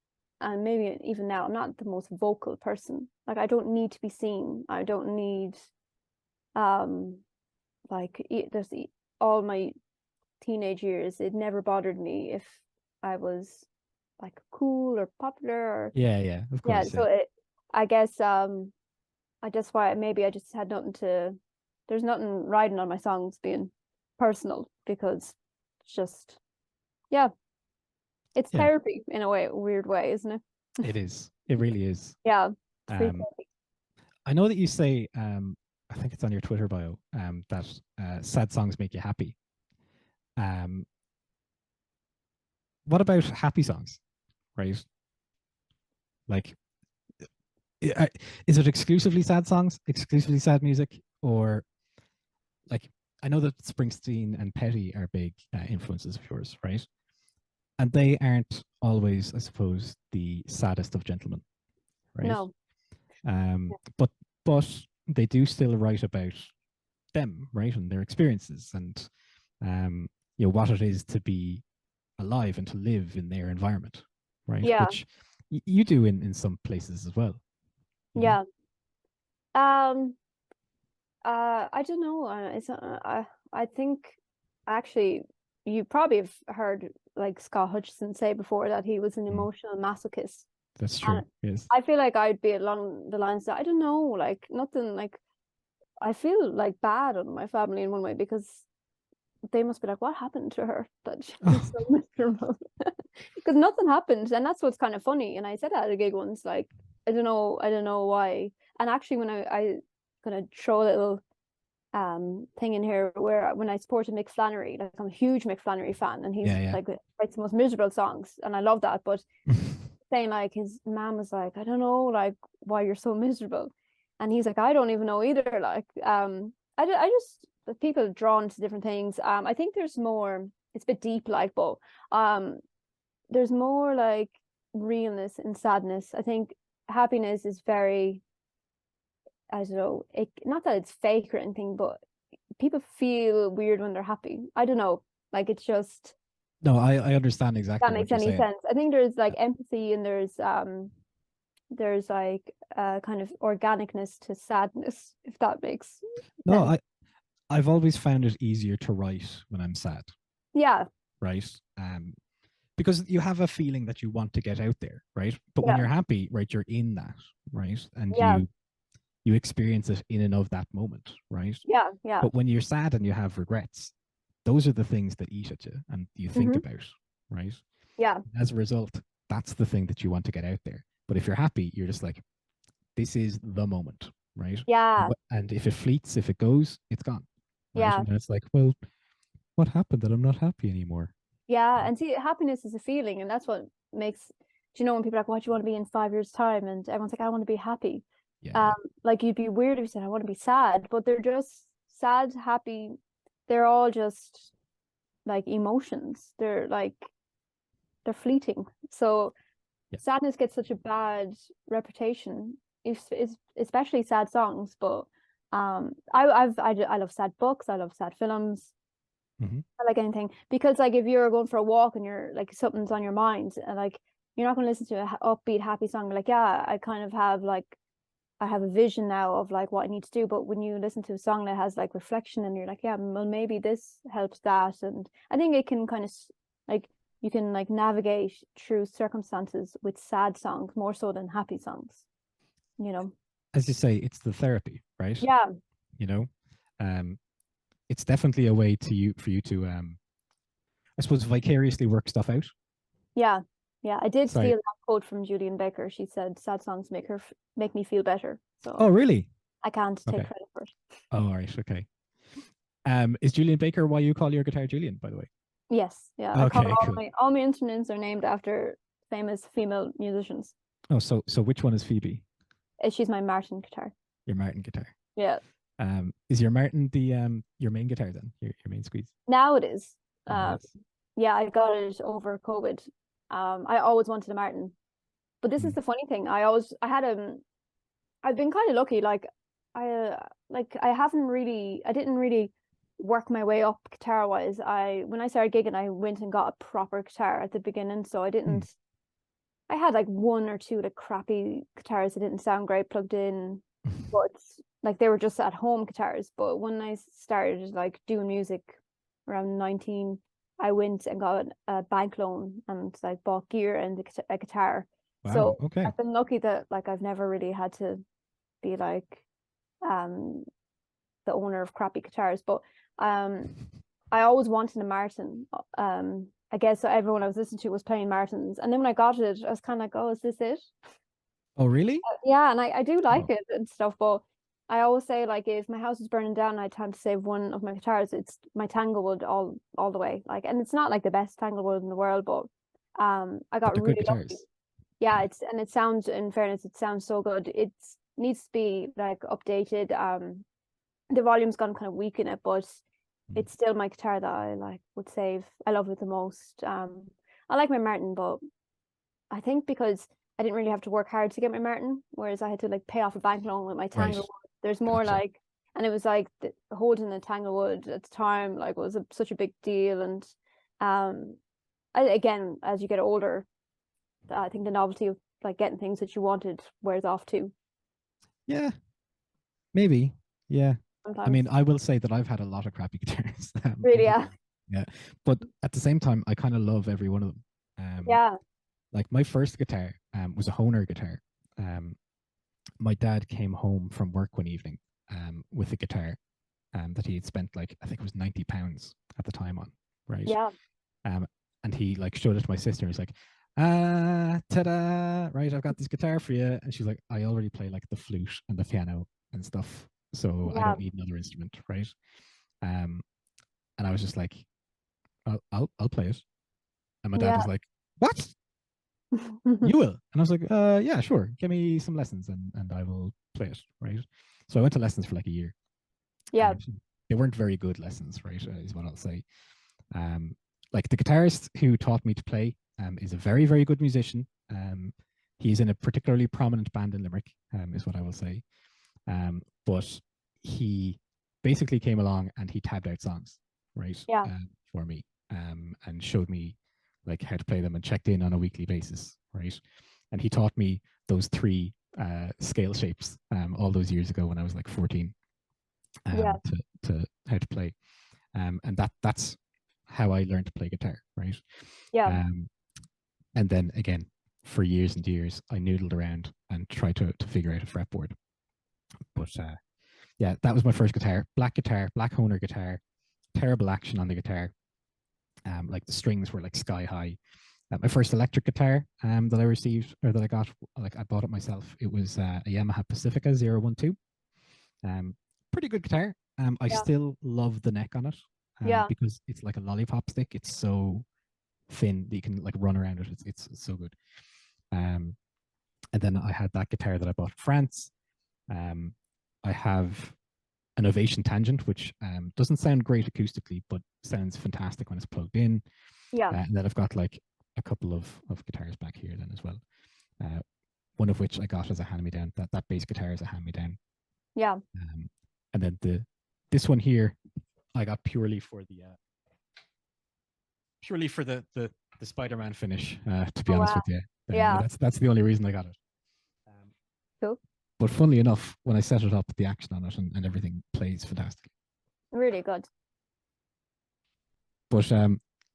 and maybe even now I'm not the most vocal person. Like I don't need to be seen. I don't need like there's all my teenage years, it never bothered me if I was like cool or popular or
yeah, of course.
yeah. So I guess I just why maybe I just had nothing to, there's nothing riding on my songs being personal, because it's just, yeah, it's therapy in a weird way, isn't it?
It is. It really is.
Yeah.
I know that you say, I think it's on your Twitter bio, that sad songs make you happy. What about happy songs, right? Like, is it exclusively sad songs, exclusively sad music, or like, I know that Springsteen and Petty are big influences of yours, right? And they aren't always, I suppose, the saddest of gentlemen, right?
No.
But they do still write about them, right, and their experiences, and you know, what it is to be alive and to live in their environment, right?
Yeah.
Which you do in some places as well.
Yeah. I don't know. I think actually you probably have heard like Scott Hutchison say before that he was an emotional masochist.
That's true. Yes.
I feel like I'd be along the lines that, I don't know, like nothing, like I feel like bad on my family in one way, because they must be like, what happened to her that she's so miserable? Because nothing happened, and that's what's kind of funny. And I said that at a gig once, like, I don't know why. And actually, when I gonna throw a little thing in here, where when I supported Mick Flannery, like I'm a huge Mick Flannery fan, and he's like writes the most miserable songs, and I love that. But saying like his mom was like, I don't know, like why you're so miserable. And he's like, I don't even know either. Like, I just people are drawn to different things. I think there's more. It's a bit deep, like, but there's more like realness in sadness. I think happiness is very, I don't know, not that it's fake or anything, but people feel weird when they're happy. I don't know. Like, it's just,
No, I understand exactly
that
what
makes
you're
any
saying.
sense. I think there's like empathy, and there's like kind of organicness to sadness, if that makes
No,
sense.
I've always found it easier to write when I'm sad,
Yeah,
right? Because you have a feeling that you want to get out there, right? But when
Yeah.
you're happy, right, you're in that, right? And
Yeah.
you experience it in and of that moment, right?
yeah,
But when you're sad and you have regrets, those are the things that eat at you and you think about, right?
yeah,
As a result, that's the thing that you want to get out there. But if you're happy, you're just like, this is the moment, right?
yeah,
And if it fleets, if it goes, it's gone. Right?
yeah,
And then it's like, well, what happened that I'm not happy anymore?
yeah. And see, happiness is a feeling, and that's what makes. Do you know when people are like, "What do you want to be in 5 years' time?" And everyone's like, "I want to be happy."
Yeah.
Like, you'd be weird if you said, "I want to be sad," but they're just sad, happy. They're all just like emotions. They're fleeting. So
Yeah.
sadness gets such a bad reputation, especially sad songs. But I love sad books. I love sad films. I like anything, because like if you're going for a walk and you're like something's on your mind, and like you're not going to listen to an upbeat happy song, like, yeah, I kind of have like, I have a vision now of like what I need to do. But when you listen to a song that has like reflection, and you're like, yeah, well, maybe this helps that. And I think it can kind of like, you can like navigate through circumstances with sad songs more so than happy songs, you know.
As you say, it's the therapy, right?
Yeah,
You know, it's definitely a way for you to, I suppose, vicariously work stuff out.
yeah, yeah. I did
Sorry.
steal that quote from Julian Baker. She said sad songs make me feel better. So
Oh, really?
I can't take
Okay.
credit for it.
Oh, all right. Okay. Is Julian Baker why you call your guitar Julian, by the way?
Yes, yeah. I call
Okay, cool.
all my instruments are named after famous female musicians.
Oh, so which one is Phoebe?
She's my Martin guitar.
Your Martin guitar.
Yeah.
Is your Martin the your main guitar then? Your main squeeze?
Now it is.
Oh, nice.
Yeah, I got it over COVID. I always wanted a Martin, but this is the funny thing. I've been kind of lucky. Like I didn't really work my way up guitar wise. When I started gigging, I went and got a proper guitar at the beginning, so I didn't. I had like one or two like crappy guitars that didn't sound great plugged in, but like they were just at home guitars. But when I started like doing music around 19, I went and got a bank loan and like bought gear and a guitar.
Wow.
So
Okay.
I've been lucky that like I've never really had to be like the owner of crappy guitars. But I always wanted a Martin. I guess everyone I was listening to was playing Martins, and then when I got it, I was kind of like, "Oh, is this it?"
Oh, really?
Yeah, and I do like it and stuff, but I always say like if my house is burning down and I had time to save one of my guitars, it's my Tanglewood all the way. Like, and it's not like the best Tanglewood in the world, but I got
they're
really
good
lucky.
guitars.
Yeah, it sounds, in fairness, it sounds so good. It needs to be like updated. The volume's gone kind of weak in it, but it's still my guitar that I like would save. I love it the most. I like my Martin, but I think because I didn't really have to work hard to get my Martin, whereas I had to like pay off a bank loan with my Tanglewood. There's more like, and it was like holding a Tanglewood at the time like was such a big deal. And again, as you get older, I think the novelty of like getting things that you wanted wears off too.
Yeah, maybe. Yeah.
Sometimes.
I mean, I will say that I've had a lot of crappy guitars.
Really, yeah.
Yeah, but at the same time, I kind of love every one of them.
Yeah.
Like my first guitar was a Hohner guitar. My dad came home from work one evening with a guitar that he had spent like, I think it was £90 at the time on, right?
Yeah.
And he like showed it to my sister. He's like, ta-da, right? I've got this guitar for you. And she's like, I already play like the flute and the piano and stuff, so I don't need another instrument, right? And I was just like, I'll play it. And my dad was like, what? You will. And I was like, yeah, sure. Give me some lessons and I will play it, right? So I went to lessons for like a year.
Yeah.
And they weren't very good lessons, right? Is what I'll say. Like the guitarist who taught me to play is a very, very good musician. He's in a particularly prominent band in Limerick, is what I will say. But he basically came along and he tabbed out songs, right?
Yeah.
For me, and showed me like how to play them and checked in on a weekly basis, right? And he taught me those three scale shapes all those years ago when I was like 14, to how to play. And that's how I learned to play guitar, right?
Yeah.
And then again, for years and years, I noodled around and tried to figure out a fretboard. But yeah, that was my first guitar, black Honer guitar, terrible action on the guitar. Like the strings were like sky high. My first electric guitar that I received or that I got, like I bought it myself. It was a Yamaha Pacifica 012. Pretty good guitar. I still love the neck on it because it's like a lollipop stick. It's so thin that you can like run around it. It's so good. And then I had that guitar that I bought in France. I have an Ovation Tangent, which doesn't sound great acoustically, but sounds fantastic when it's plugged in.
Yeah.
And then I've got like a couple of guitars back here then as well. One of which I got as a hand-me-down. That bass guitar is a hand-me-down.
Yeah.
And then this one here, I got purely for the Spider-Man finish. To be honest with you,
Yeah.
That's the only reason I got it.
Cool.
But funnily enough, when I set it up, the action on it and everything plays fantastic.
Really good.
But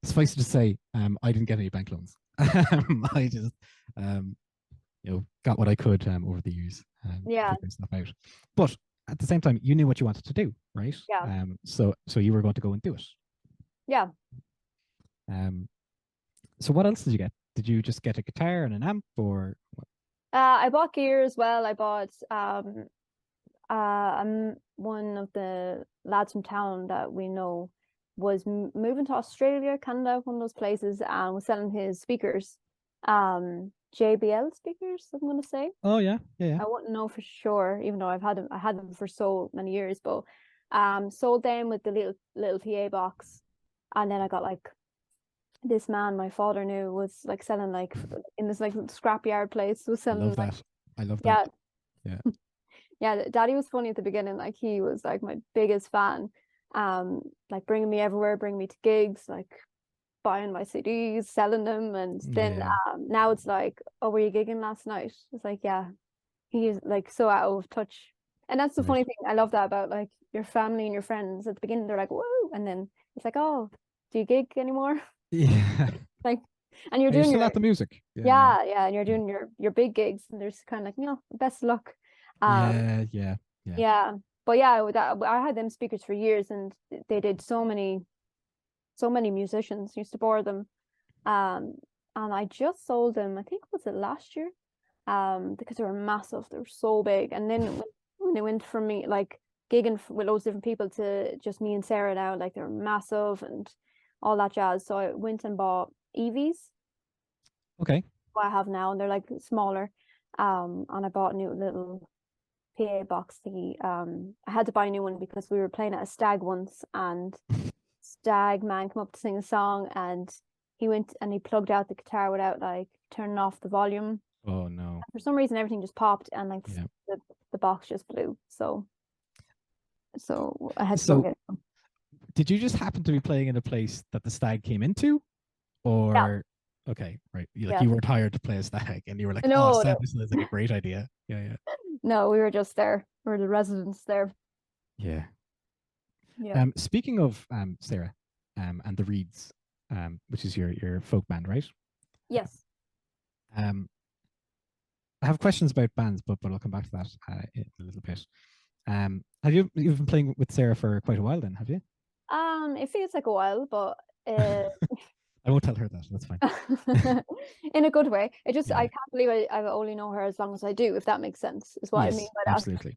suffice it to say, I didn't get any bank loans. I just, got what I could over the years. Figuring stuff out. But at the same time, you knew what you wanted to do, right?
Yeah.
So you were going to go and do it.
Yeah.
So what else did you get? Did you just get a guitar and an amp, or what?
I bought gear as well. I bought one of the lads from town that we know was moving to Australia, Canada, one of those places, and was selling his speakers, JBL speakers, I'm gonna say.
Oh yeah.
I wouldn't know for sure, even though I had them for so many years, but sold them with the little PA box, and then I got like this man my father knew was like selling like in this like scrapyard place, was selling
I love that. Yeah.
Yeah, Daddy was funny at the beginning. Like he was like my biggest fan. Like bringing me everywhere, bringing me to gigs, like buying my CDs, selling them, and then now it's like, oh, were you gigging last night? It's like, yeah. He is like so out of touch. And that's the funny thing. I love that about like your family and your friends. At the beginning they're like, whoa, and then it's like, oh, do you gig anymore?
Yeah.
Like, and you're
You're
doing
still at the music.
yeah, and you're doing your big gigs, and there's kind of like, best of luck.
Yeah.
But yeah, I had them speakers for years, and they did so many musicians used to borrow them. And I just sold them, I think, was it last year? Because they were massive, they were so big. And then when they went from me like gigging with loads of different people to just me and Sarah now, like they're massive and all that jazz. So I went and bought EVs.
Okay.
What I have now, and they're like smaller. And I bought a new little PA box thingy. I had to buy a new one because we were playing at a stag once, and stag man came up to sing a song, and he went and he plugged out the guitar without like turning off the volume.
Oh no.
And for some reason everything just popped, and like the box just blew. So I had to go get it.
Did you just happen to be playing in a place that the stag came into, or okay, right? Like you weren't hired to play a stag, and you were like,
no,
this is like a great idea. Yeah.
No, we were just there. We were the residents there.
Yeah.
Yeah.
Speaking of Sarah, and the Reeds, which is your folk band, right?
Yes.
I have questions about bands, but I'll come back to that in a little bit. Have you've been playing with Sarah for quite a while then, have you?
It feels like a while, but
I won't tell her that. That's fine.
In a good way. I can't believe I only know her as long as I do, if that makes sense, is what I mean by that.
Absolutely.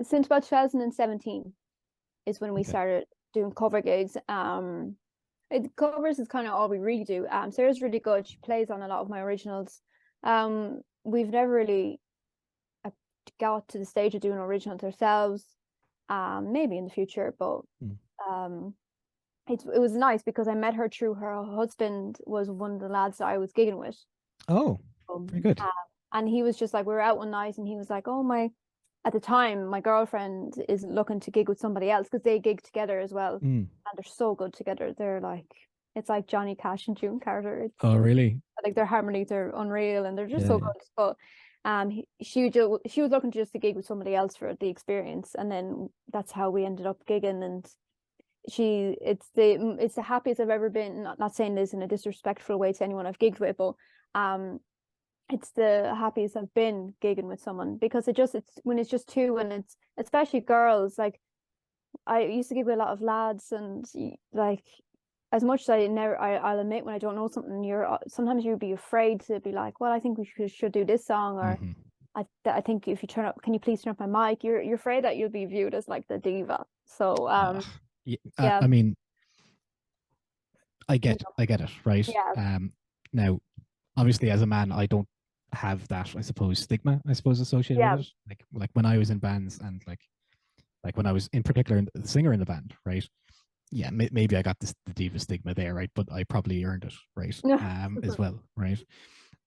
Since about 2017 is when we started doing cover gigs. And Covers is kind of all we really do. Sarah's really good. She plays on a lot of my originals. We've never really got to the stage of doing originals ourselves. Maybe in the future, but it was nice because I met her through her husband was one of the lads that I was gigging with.
Oh, very good.
And he was just like, we were out one night and he was like, at the time, my girlfriend is looking to gig with somebody else because they gig together as well. And they're so good together. They're like, it's like Johnny Cash and June Carter.
Oh, really?
Like their harmonies are unreal and they're just so good. But she was looking just to gig with somebody else for the experience. And then that's how we ended up gigging. And it's the happiest I've ever been. Not saying this in a disrespectful way to anyone I've gigged with, but it's the happiest I've been gigging with someone because it's when it's just two and it's especially girls. Like I used to gig with a lot of lads and like as much as I'll admit when I don't know something, sometimes you'd be afraid to be like, well, I think we should do this song or I think if you turn up, can you please turn up my mic? You're afraid that you'll be viewed as like the diva. So
yeah. I mean, I get it, right?
Yeah.
Now, obviously, as a man, I don't have that, I suppose, stigma, associated with it. Like when I was in bands and like when I was in particular the singer in the band, right? Yeah, maybe I got the diva stigma there, right? But I probably earned it, right? As well, right?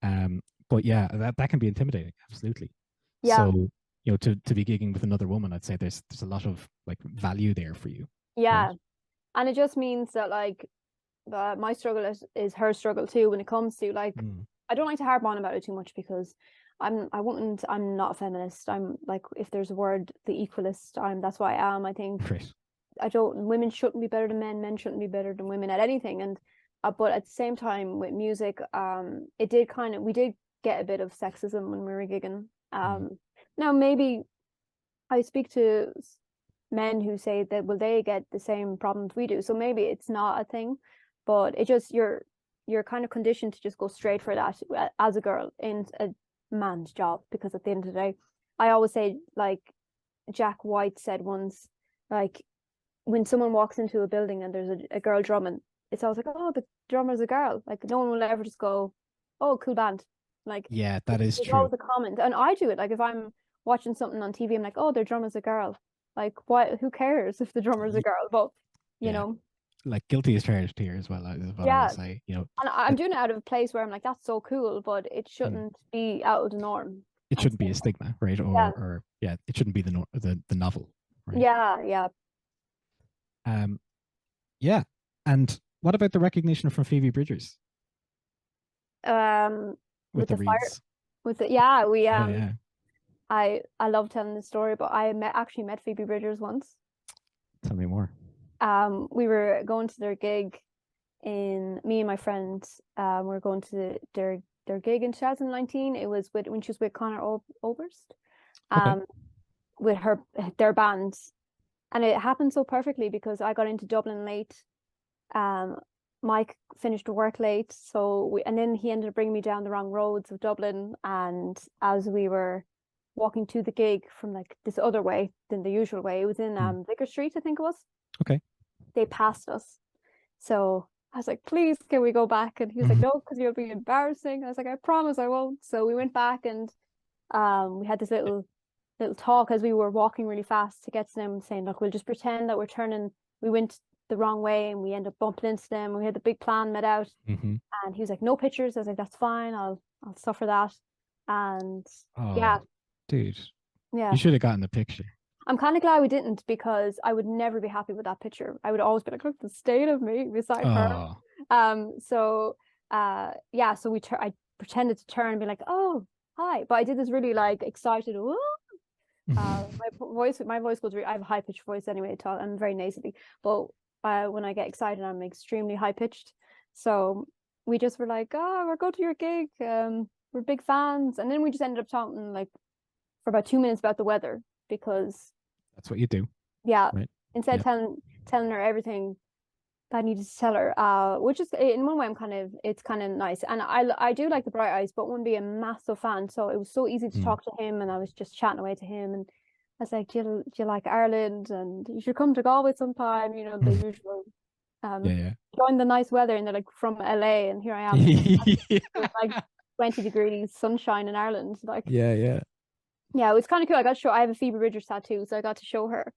But yeah, that can be intimidating, absolutely.
Yeah.
So to be gigging with another woman, I'd say there's a lot of like value there for you.
Yeah,
right?
and it just means that like my struggle is her struggle too when it comes to like I don't like to harp on about it too much because I'm not a feminist. I'm like, if there's a word, the equalist. That's what I am. I think women shouldn't be better than men shouldn't be better than women at anything. And but at the same time with music, we did get a bit of sexism when we were gigging. Now maybe I speak to men who say that they get the same problems we do, so maybe it's not a thing, but it just you're kind of conditioned to just go straight for that as a girl in a man's job, because at the end of the day, I always say, like Jack White said once, like when someone walks into a building and there's a girl drumming, it's always like, oh, the drummer's a girl. Like no one will ever just go, oh, cool band. Like
yeah, that is
there's
true.
always a comment, and I do it. Like if I'm watching something on TV, I'm like, oh, their drummer's a girl. Like why? Who cares if the drummer's a girl? But you know,
like guilty as charged here as well. Is what I would say.
And I'm doing it out of a place where I'm like, that's so cool, but it shouldn't be out of the norm.
It shouldn't be a stigma, right? Or it shouldn't be the novel. Right?
Yeah.
Yeah. And what about the recognition from Phoebe Bridgers? With the reeds.
I love telling the story, but I actually met Phoebe Bridgers once.
Tell me more.
We were going to their gig me and my friends were going to their gig in 2019. It was when she was with Conor Oberst, with their band, and it happened so perfectly because I got into Dublin late. Mike finished work late, and then he ended up bringing me down the wrong roads of Dublin, and as we were walking to the gig from like this other way than the usual way, it was in Vicar Street, I think it was.
Okay. They
passed us, so I was like, please, can we go back? And he was like, no, because you'll be embarrassing. I was like, I promise I won't. So we went back and we had this little talk as we were walking really fast to get to them, saying, look, we'll just pretend that we went the wrong way and we end up bumping into them. We had the big plan met out. And he was like, no pictures. I was like, that's fine, I'll suffer that. And
dude, you should have gotten the picture.
I'm kind of glad we didn't, because I would never be happy with that picture. I would always be like, look, the state of me beside her. So I pretended to turn and be like, oh, hi. But I did this really like excited, my voice goes I have a high pitched voice anyway. I'm very nasally, but when I get excited, I'm extremely high pitched. So we just were like, oh, we're going to your gig. We're big fans. And then we just ended up talking like for about 2 minutes about the weather, because
that's what you do.
Yeah.
Right.
Instead of telling her everything that I needed to tell her, which is in one way it's kind of nice. And I do like the Bright Eyes, but wouldn't be a massive fan. So it was so easy to talk to him, and I was just chatting away to him, and I was like, do you like Ireland? And you should come to Galway sometime, the usual
Yeah.
Enjoying the nice weather, and they're like from LA, and here I am.
Yeah.
With like 20 degrees sunshine in Ireland. Like,
Yeah.
yeah, it was kind of cool. I got to show. I have a Phoebe Bridgers tattoo, so I got to show her.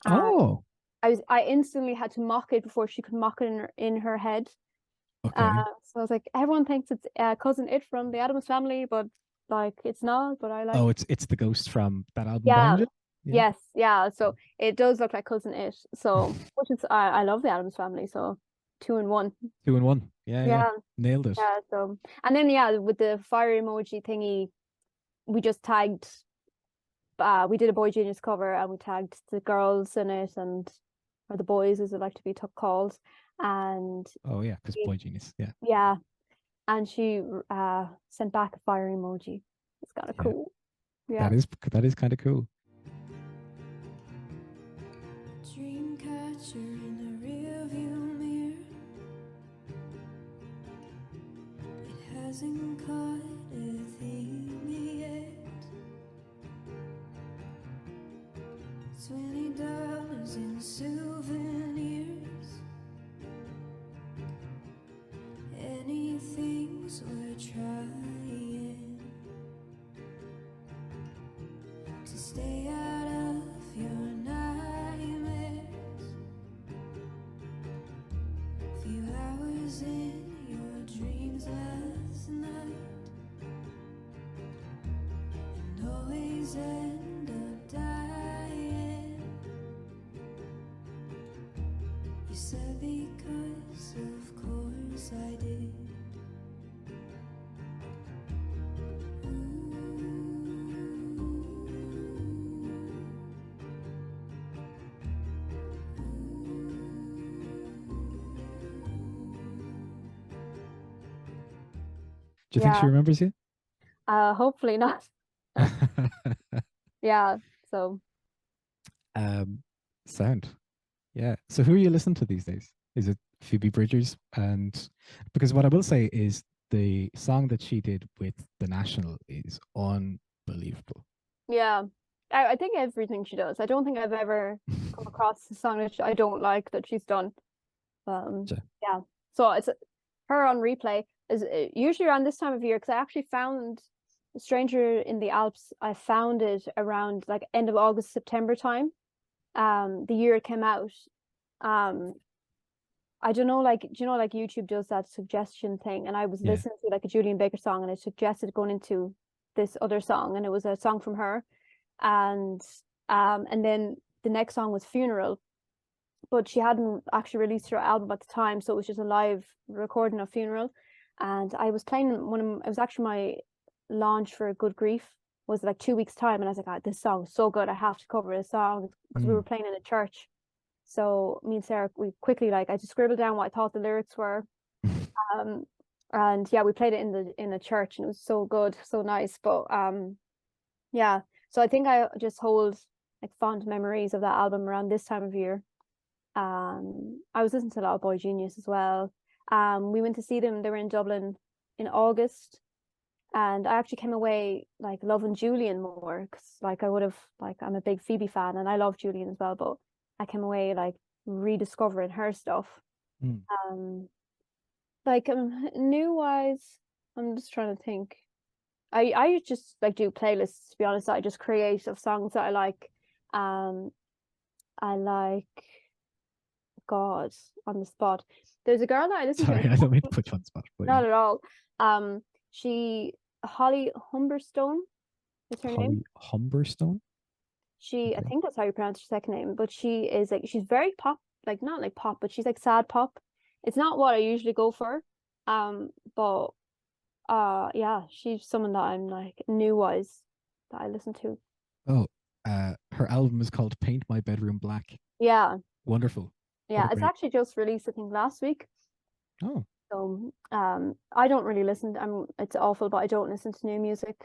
Oh,
I instantly had to mock it before she could mock it in her head.
okay.
So I was like, everyone thinks it's cousin It from the Addams Family, but like it's not. But I like.
Oh, it's the ghost from that album
Yeah.
behind it. Yeah.
Yes. Yeah. So it does look like cousin It. So which is I love the Addams Family. So 2 in 1.
2 in 1. Yeah.
Yeah.
Nailed it.
Yeah. So and then with the fire emoji thingy, we just tagged. We did a Boy Genius cover, and we tagged the girls in it, or the boys, as they like to be called. And
Oh yeah, because Boy Genius. Yeah.
yeah, and she sent back a fire emoji. It's kind of cool. Yeah,
that is kind of cool.
Dreamcatcher in the rearview mirror. It hasn't caught a thing yet. $20 in souvenirs. Anything's worth trying to stay out of your nightmares. Few hours in your dreams last night, and always end up dying. You said because of course I did.
Do you think she remembers you?
Hopefully not. Yeah. So.
Sound. Yeah. So who are you listening to these days? Is it Phoebe Bridgers? And because what I will say is the song that she did with The National is unbelievable.
Yeah. I think everything she does. I don't think I've ever come across a song that I don't like that she's done. Yeah. So it's her on replay is usually around this time of year, because I actually found Stranger in the Alps. I found it around like end of August, September time. The year it came out. I don't know, like, do you know, like YouTube does that suggestion thing, and I was listening to like a Julian Baker song, and it suggested going into this other song, and it was a song from her, and then the next song was Funeral, but she hadn't actually released her album at the time, so it was just a live recording of Funeral. And I was playing it was actually my launch for Good Grief, was like 2 weeks time, and I was like, this song is so good, I have to cover this song, because we were playing in a church. So me and Sarah, we quickly, like, I just scribbled down what I thought the lyrics were, and yeah, we played it in a church, and it was so good, so nice. But yeah, so I think I just hold like fond memories of that album around this time of year. I was listening to a lot of Boy Genius as well. We went to see them. They were in Dublin in August, and I actually came away like loving Julian more, because like I would have, like, I'm a big Phoebe fan, and I love Julian as well, but I came away like rediscovering her stuff. Like new wise, I'm just trying to think. I just like do playlists, to be honest. I just create of songs that I like. I like, God, on the spot. There's a girl that I listen to.
Sorry, I don't mean to put you on the spot. But
not at all. Holly Humberstone is her name.
Humberstone?
I think that's how you pronounce her second name, but she is like, she's very pop, like not like pop, but she's like sad pop. It's not what I usually go for. But yeah, she's someone that I'm like new wise that I listen to.
Oh, her album is called Paint My Bedroom Black.
Yeah.
Wonderful.
Yeah, it's actually just released, I think, last week.
Oh.
So I don't really listen. It's awful, but I don't listen to new music.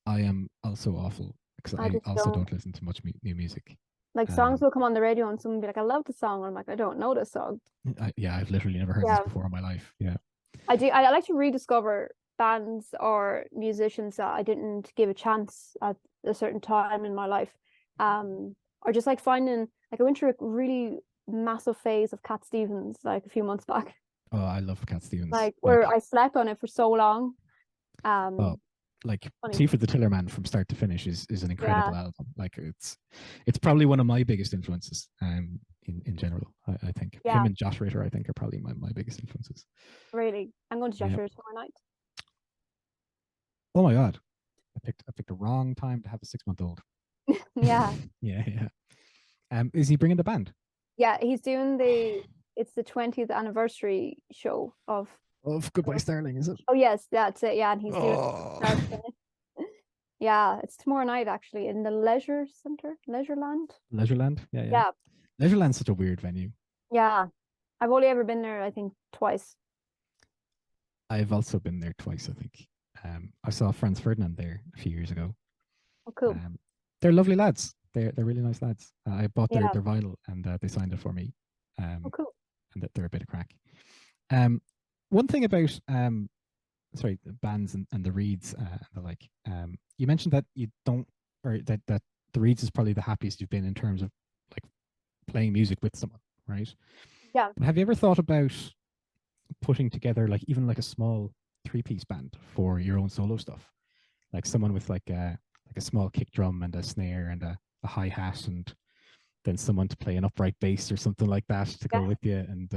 I am also awful, because I also don't listen to much new music.
Like songs will come on the radio and someone will be like, I love the song. I'm like, I don't know this song.
I've literally never heard this before in my life. Yeah.
I like to rediscover bands or musicians that I didn't give a chance at a certain time in my life. Or just like finding, like, I went through a really massive phase of Cat Stevens like a few months back.
Oh, I love Cat Stevens.
Like where I slept on it for so long.
Like
funny.
Tea for the Tillerman from start to finish is an incredible album. Like it's probably one of my biggest influences in general. I think him and Josh Ritter I think are probably my biggest influences.
Really, I'm going to Josh Ritter tomorrow night.
Oh my god, I picked the wrong time to have a 6-month-old.
Yeah.
yeah. Is he bringing the band?
Yeah, he's doing it's the 20th anniversary show of
Goodbye Starling, is it?
Oh yes, that's it. Yeah, and he's doing yeah, it's tomorrow night actually in the Leisure Centre, Leisureland.
Yeah. Leisureland's such a weird venue.
Yeah, I've only ever been there I think twice.
I've also been there twice, I think. I saw Franz Ferdinand there a few years ago.
Oh, cool.
They're lovely lads. They're really nice lads. I bought their vinyl and they signed it for me.
Oh, cool.
And they're a bit of crack. One thing about the bands and the Reeds and the like. You mentioned that you don't, or that the Reeds is probably the happiest you've been in terms of like playing music with someone, right?
Yeah.
Have you ever thought about putting together like even like a small 3-piece band for your own solo stuff, like someone with like a small kick drum and a snare and a hi-hat, and then someone to play an upright bass or something like that to go with you, and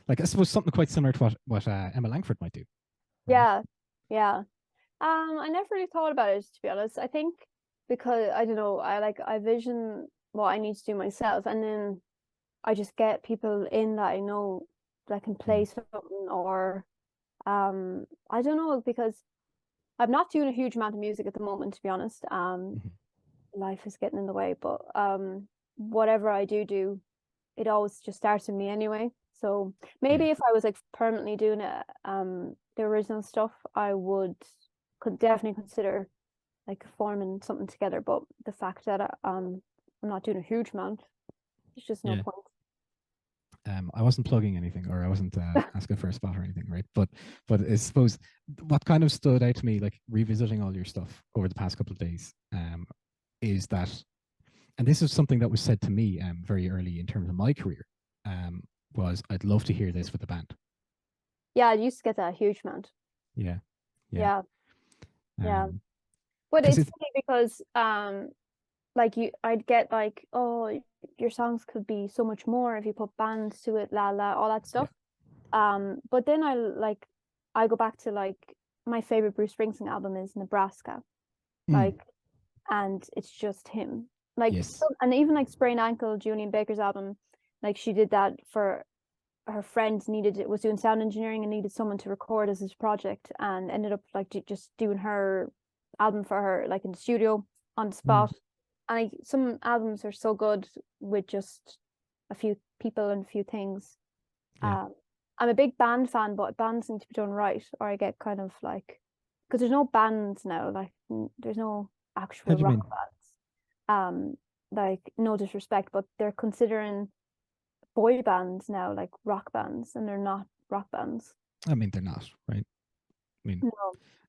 like I suppose something quite similar to what Emma Langford might do. Right?
Yeah. I never really thought about it, to be honest. I think because I don't know, I vision what I need to do myself, and then I just get people in that I know that can play something, or I don't know, because I'm not doing a huge amount of music at the moment, to be honest. Life is getting in the way, but whatever I do, it always just starts with me anyway. So maybe if I was like permanently doing it, the original stuff, I could definitely consider like forming something together. But the fact that I'm not doing a huge amount, there's just no point.
I wasn't plugging anything, or I wasn't asking for a spot or anything, right? But I suppose what kind of stood out to me, like revisiting all your stuff over the past couple of days, is that, and this is something that was said to me very early in terms of my career, was I'd love to hear this with the band.
Yeah, I used to get that a huge amount.
Yeah.
But it's funny because like I'd get like, oh, your songs could be so much more if you put bands to it, all that stuff. But then I go back to like my favorite Bruce Springsteen album is Nebraska, like, and it's just him. Like, and even like Sprained Ankle, Julian Baker's album, like she did that for her friend was doing sound engineering and needed someone to record as his project, and ended up like just doing her album for her, like in the studio on the spot. And some albums are so good with just a few people and a few things. I'm a big band fan, but bands need to be done right, or I get kind of like, because there's no bands now, like there's no actual rock bands. Like, no disrespect, but they're considering boy bands now like rock bands, and they're not rock bands.
I mean, they're not, right? I mean,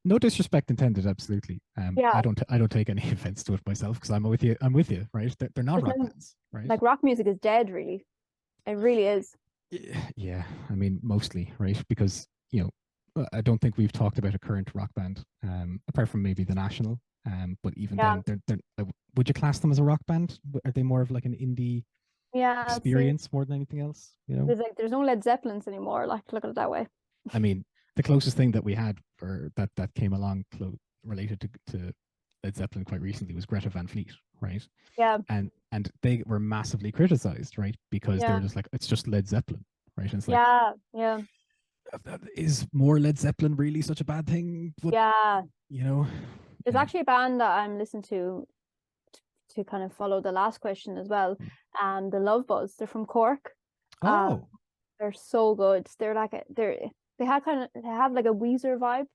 no disrespect intended, absolutely. I don't take any offense to it myself, because I'm with you, right? They're not rock bands, right?
Like, rock music is dead, really. It really is.
Yeah, I mean, mostly, right? Because, I don't think we've talked about a current rock band, apart from maybe The National. But even then, they're would you class them as a rock band? Are they more of like an indie experience more than anything else?
There's no Led Zeppelins anymore. Like, look at it that way.
I mean, the closest thing that we had for that came along related to Led Zeppelin quite recently was Greta Van Fleet, right?
Yeah.
And they were massively criticized, right? Because they're just like, it's just Led Zeppelin, right? And it's like,
yeah.
Is more Led Zeppelin really such a bad thing? But,
there's actually a band that I'm listening to kind of follow the last question as well. The Love Buzz. They're from Cork. They're so good. They're like they have like a Weezer vibe.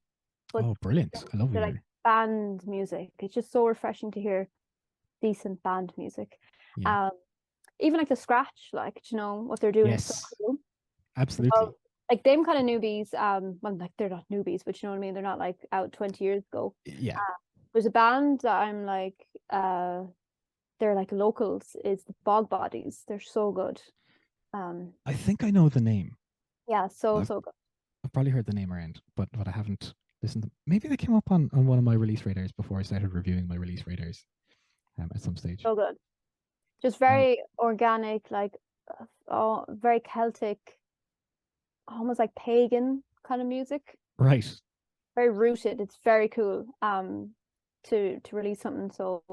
But
brilliant! I love Weezer.
Like band music. It's just so refreshing to hear decent band music. Even like the Scratch, like, what they're doing is so cool.
Absolutely.
Like them kind of newbies, well, like they're not newbies, but you know what I mean, they're not like out 20 years ago. There's a band that I'm like, they're like locals, is the Bog Bodies. They're so good.
I think I know the name.
Yeah, so
I've-
so good.
I've probably heard the name around, but I haven't listened to. Maybe they came up on one of my release radars before I started reviewing my release radars at some stage.
So good. Just
Um,
very organic, like oh, very Celtic, almost like pagan kind of music.
right.
Very rooted. It's very cool. To release something so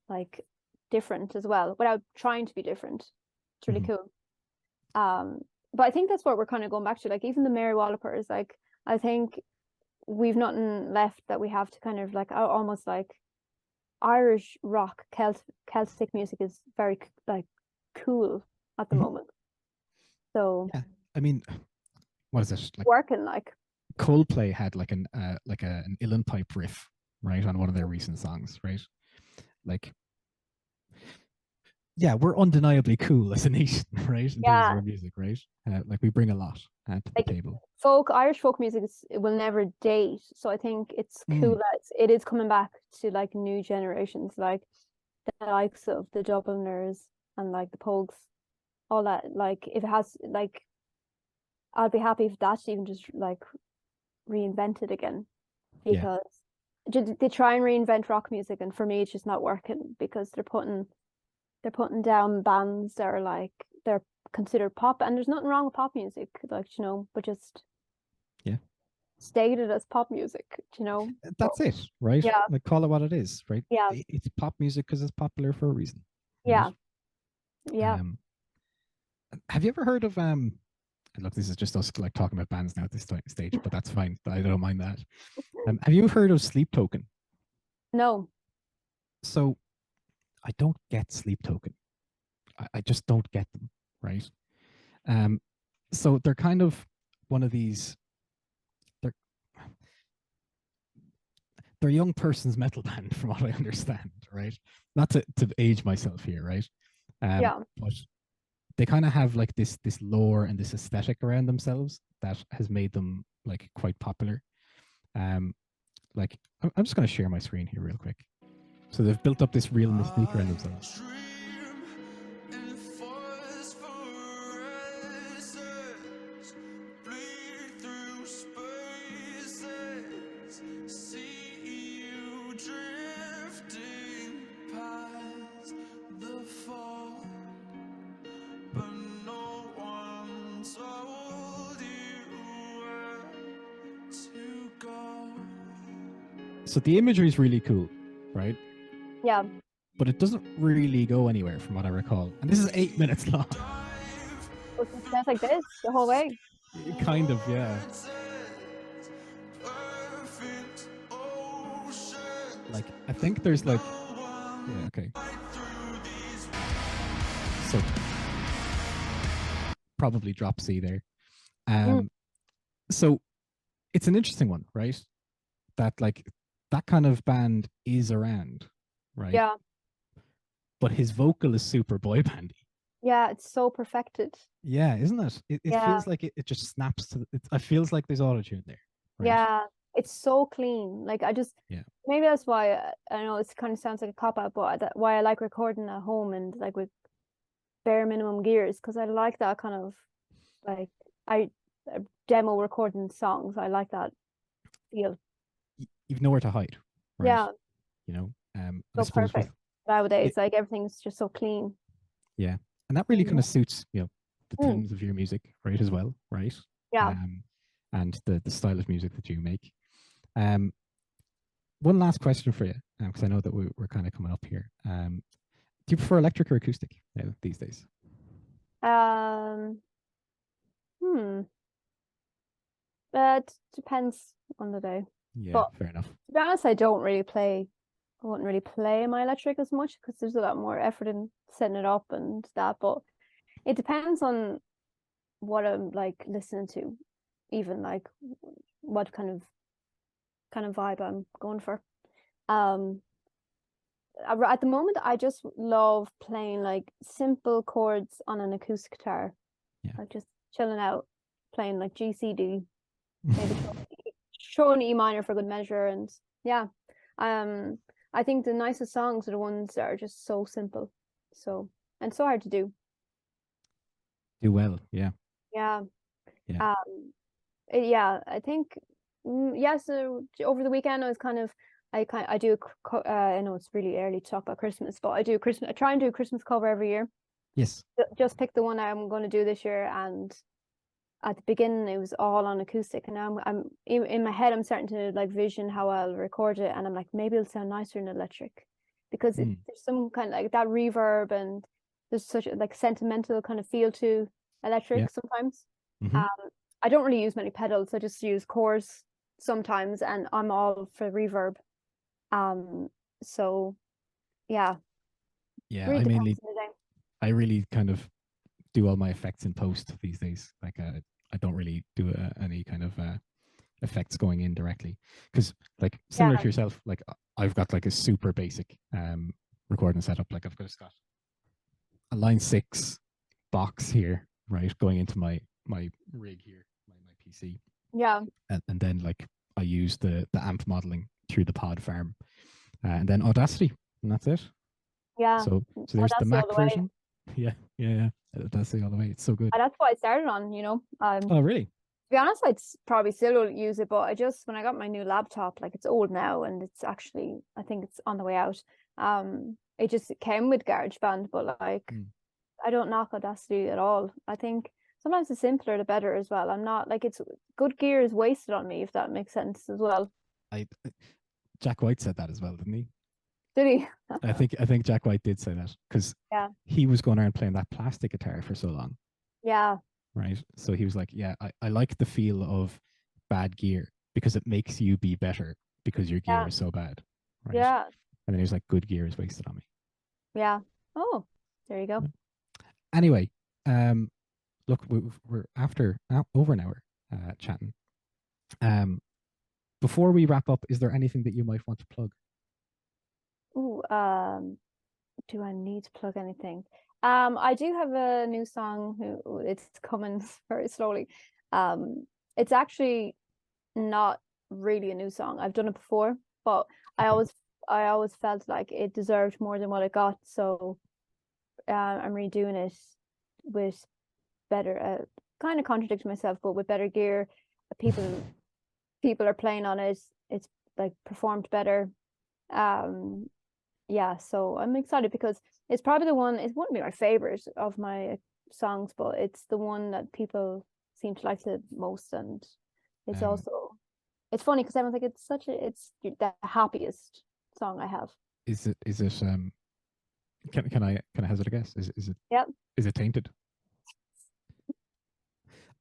like different as well, without trying to be different. It's really
Mhm.
cool. But I think that's what we're kind of going back to. Like even the Mary Wallopers, like I think we've nothing left that we have to kind of like almost like Irish rock, Celtic music is very like cool at the
Mhm.
moment. So
Yeah. I mean, what is it? Like
working like
Coldplay had like an uilleann pipe riff, right, on one of their recent songs, right? Like, yeah, we're undeniably cool as a nation, right, in terms of
yeah,
our music, right? Like we bring a lot to the
like
table.
Irish folk music it will never date. So I think it's cool
Mm.
that it is coming back to like new generations, like the likes of the Dubliners and like the Pogues, all that. Like if it has like, I'd be happy if that's even just like reinvented again,
Yeah.
because they try and reinvent rock music, and for me it's just not working because they're putting down bands that are like they're considered pop, and there's nothing wrong with pop music, like but just
Yeah.
stated as pop music,
That's it, right?
Yeah.
Like call it what it is, right?
Yeah.
It's pop music because it's popular for a reason.
Yeah.
Right?
Yeah.
Have you ever heard of and look, this is just us like talking about bands now at this stage, but that's fine. I don't mind that. Have you heard of Sleep Token?
No.
So I don't get Sleep Token. I just don't get them, right? So they're kind of one of these. They're a young person's metal band, from what I understand, right? Not to age myself here, right?
Yeah.
But they kind of have like this lore and this aesthetic around themselves that has made them like quite popular. Like I'm just going to share my screen here real quick. So they've built up this real mystique around themselves. So the imagery is really cool, right?
Yeah.
But it doesn't really go anywhere from what I recall. And this is 8 minutes long.
It sounds like this the whole way.
Kind of, yeah. Like, I think there's like, yeah, okay. So, probably drop C there. So, it's an interesting one, right? That like, that kind of band is around, right?
Yeah.
But his vocal is super boy bandy.
Yeah, it's so perfected.
Yeah, isn't it? It
Yeah.
feels like it just snaps to it feels like there's auto-tune there. Right?
Yeah, it's so clean. Like maybe that's why I know it kind of sounds like a cop out, but why I like recording at home and like with bare minimum gears, because I like that kind of like demo recording songs. I like that feel.
You've nowhere to hide. Right?
Yeah.
You know,
So perfect nowadays. Like everything's just so clean.
Yeah, and that really kind of suits the themes of your music, right? As well, right?
Yeah.
And the style of music that you make. One last question for you, because I know that we're kind of coming up here. Do you prefer electric or acoustic these days?
That depends on the day.
Yeah,
but
fair enough.
To be honest, I wouldn't really play my electric as much because there's a lot more effort in setting it up and that. But it depends on what I'm like listening to, even like what kind of vibe I'm going for. At the moment, I just love playing like simple chords on an acoustic guitar.
Yeah.
Like just chilling out, playing like G, C, D, maybe throw an E minor for good measure, and yeah. I think the nicest songs are the ones that are just so simple, and so hard to do.
Do well. Yeah.
Yeah.
Yeah.
Yeah, I think yeah, so over the weekend I was I do I know it's really early to talk about Christmas, but I try and do a Christmas cover every year.
Yes.
Just pick the one I'm going to do this year, and at the beginning it was all on acoustic, and now I'm in my head I'm starting to like vision how I'll record it, and I'm like, maybe it'll sound nicer in electric, because
Mm.
there's some kind of like that reverb, and there's such a like sentimental kind of feel to electric
Yeah.
sometimes.
Mhm.
I don't really use many pedals. I just use chords sometimes, and I'm all for reverb. So yeah,
Yeah.
really
I
depends
mainly,
on the day.
I really kind of do all my effects in post these days. Like, I don't really do any kind of effects going in directly, because like similar
Yeah,
to yourself, like I've got like a super basic recording setup. Like I've just got a line 6 box here, right, going into my rig here, my PC,
yeah,
and then like I use the amp modeling through the pod farm, and then Audacity, and that's it.
yeah.
So there's the
Audacity all
Mac
the way.
version. Yeah, yeah, yeah. Audacity all the way. It's so good.
That's what I started on.
Oh, really?
To be honest, probably still will use it, but when I got my new laptop, like it's old now, and it's actually, I think it's on the way out. It just came with GarageBand, but like
Mm.
I don't knock Audacity at all. I think sometimes the simpler the better as well. I'm not like, it's good gear is wasted on me, if that makes sense as well.
I Jack White said that as well, didn't he?
Did he?
I think Jack White did say that, because
Yeah.
he was going around playing that plastic guitar for so long,
Yeah.
right? So he was like, yeah, I like the feel of bad gear because it makes you be better because your gear
Yeah.
is so bad, right?
Yeah.
And then he was like, good gear is wasted on me.
Yeah. Oh, there you go.
Anyway, look, we're after over an hour chatting. Before we wrap up, is there anything that you might want to plug?
Ooh, do I need to plug anything? I do have a new song. It's coming very slowly. It's actually not really a new song. I've done it before, but I always felt like it deserved more than what it got. So I'm redoing it with better, kind of contradicting myself, but with better gear. People are playing on it. It's like performed better. Yeah, so I'm excited because it's probably the one. It wouldn't be my favorite of my songs, but it's the one that people seem to like the most, and it's also it's funny because everyone's like, it's the happiest song I have.
Is it can I hazard a guess? Is it
Yep.
Is it Tainted?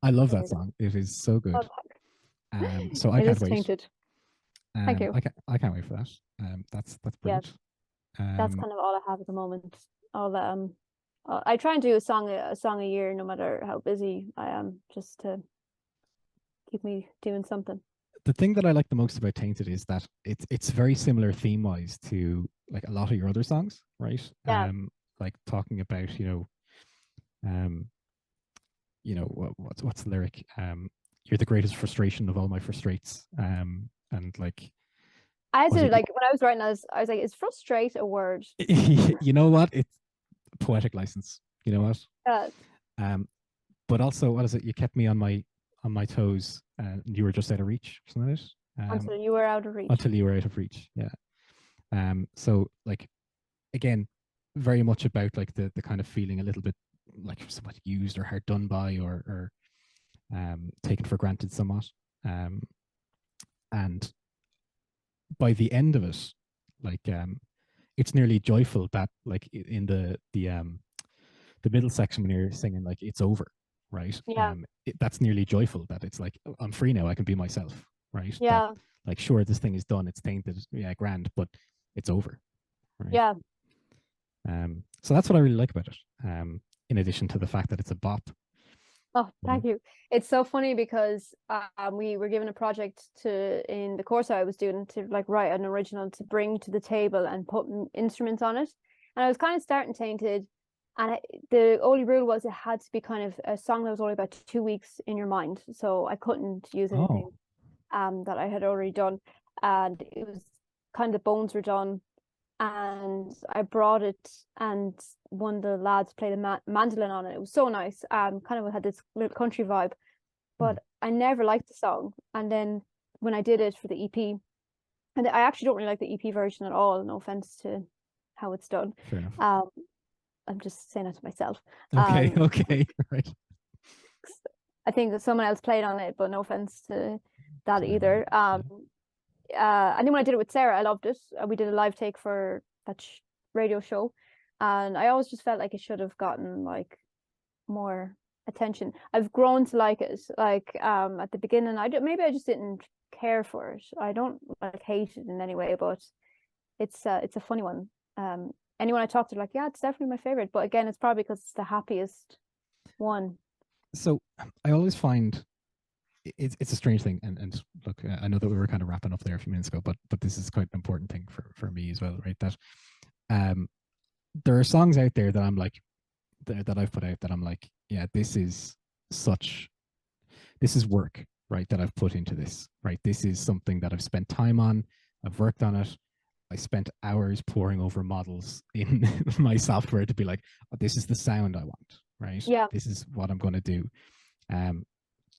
I love
There
that
you go.
song. It is so good.
Oh,
So I
it
can't
is
wait.
tainted. Thank you.
I can't wait for that. That's brilliant.
That's kind of all I have at the moment. All that I try and do a song a year, no matter how busy I am, just to keep me doing something.
The thing that I like the most about Tainted is that it's very similar theme wise to like a lot of your other songs, right?
Yeah.
Like talking about what's the lyric? You're the greatest frustration of all my frustrates. And like
I had to like when I was writing, I was like, is frustrate a word?
you know what? It's poetic license. You know what? But also, what is it? You kept me on my toes, and you were just out of reach, wasn't it?
Until you were out of reach.
Until you were out of reach, yeah. So like, again, very much about like the kind of feeling a little bit like somewhat used or hard done by, or taken for granted somewhat. And by the end of it, like it's nearly joyful that like in the middle section when you're singing like it's over, right?
Yeah.
That's nearly joyful that it's like, I'm free now, I can be myself, right?
Yeah.
That, like, sure, this thing is done, it's tainted, yeah, grand, but it's over, right?
Yeah.
So that's what I really like about it. In addition to the fact that it's a bop.
Oh, thank you. It's so funny because we were given a project in the course I was doing to like write an original to bring to the table and put instruments on it, and I was kind of starting Tainted, and the only rule was it had to be kind of a song that was only about 2 weeks in your mind, so I couldn't use anything that I had already done, and it was kind of the bones were done, and I brought it, and one of the lads played a mandolin on it. It was so nice. Kind of had this little country vibe, but I never liked the song. And then when I did it for the EP, and I actually don't really like the EP version at all. No offense to how it's done.
Fair enough.
I'm just saying that to myself.
Okay, okay, right.
I think that someone else played on it, but no offense to that either. And then when I did it with Sarah, I loved it. We did a live take for that radio show, and I always just felt like it should have gotten like more attention. I've grown to like it. Like at the beginning, maybe I just didn't care for it. I don't like hate it in any way, but it's a funny one. Anyone I talk to, like, yeah, it's definitely my favorite. But again, it's probably because it's the happiest one.
So I always find it's a strange thing, and look, I know that we were kind of wrapping up there a few minutes ago, but this is quite an important thing for me as well, right? That there are songs out there that I'm like, that I've put out that I'm like, yeah, this is work, right? That I've put into this, right? This is something that I've spent time on. I've worked on it. I spent hours poring over models in my software to be like, oh, this is the sound I want, right?
Yeah.
This is what I'm going to do.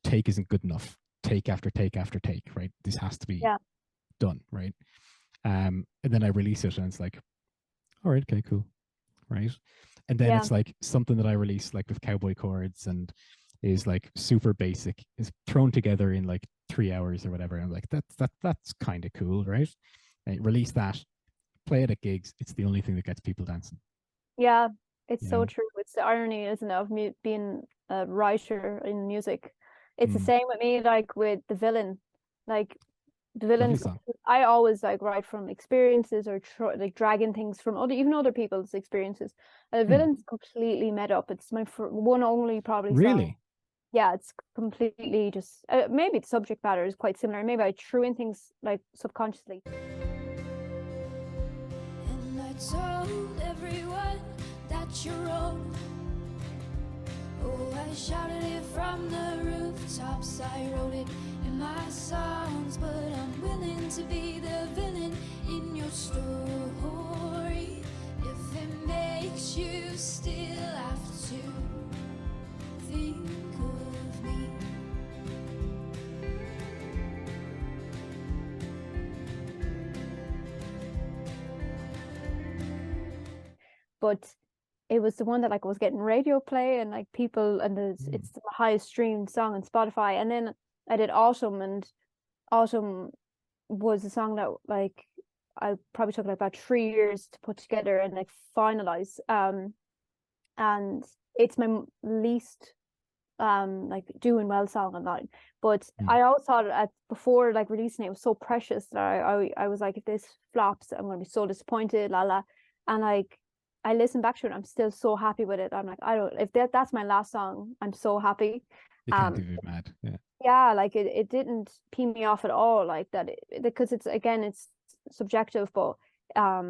Take isn't good enough. Take after take after take, right? This has to be done, right? And then I release it and it's like, all right, okay, cool, right? And then it's like something that I release like with cowboy chords and is like super basic, is thrown together in like 3 hours or whatever. And I'm like, that's kind of cool, right? And release that, play it at gigs. It's the only thing that gets people dancing.
Yeah, it's so true. It's the irony, isn't it, of me being a writer in music. It's the same with me, like with The Villain. Like The Villains, I always like write from experiences or like dragging things from even other people's experiences. The Villain's completely made up. It's my one only probably
really
song. Yeah, it's completely just maybe the subject matter is quite similar. Maybe I threw in things like subconsciously.
And I told everyone that you're wrong. Oh, I shouted it from the rooftops. I wrote it in my songs, but I'm willing to be the villain in your story. If it makes you still have to think of me.
But it was the one that like was getting radio play and like people, and it's the highest streamed song on Spotify. And then I did Autumn, and Autumn was a song that like I probably took like about 3 years to put together and like finalize. And it's my least like doing well song online. But I always thought before like releasing it was so precious that I was like, if this flops, I'm gonna be so disappointed, and like I listen back to it, I'm still so happy with it. I'm like, if that's my last song, I'm so happy.
You can't do it mad.
Yeah, like it didn't pee me off at all, like that, because it's subjective, but I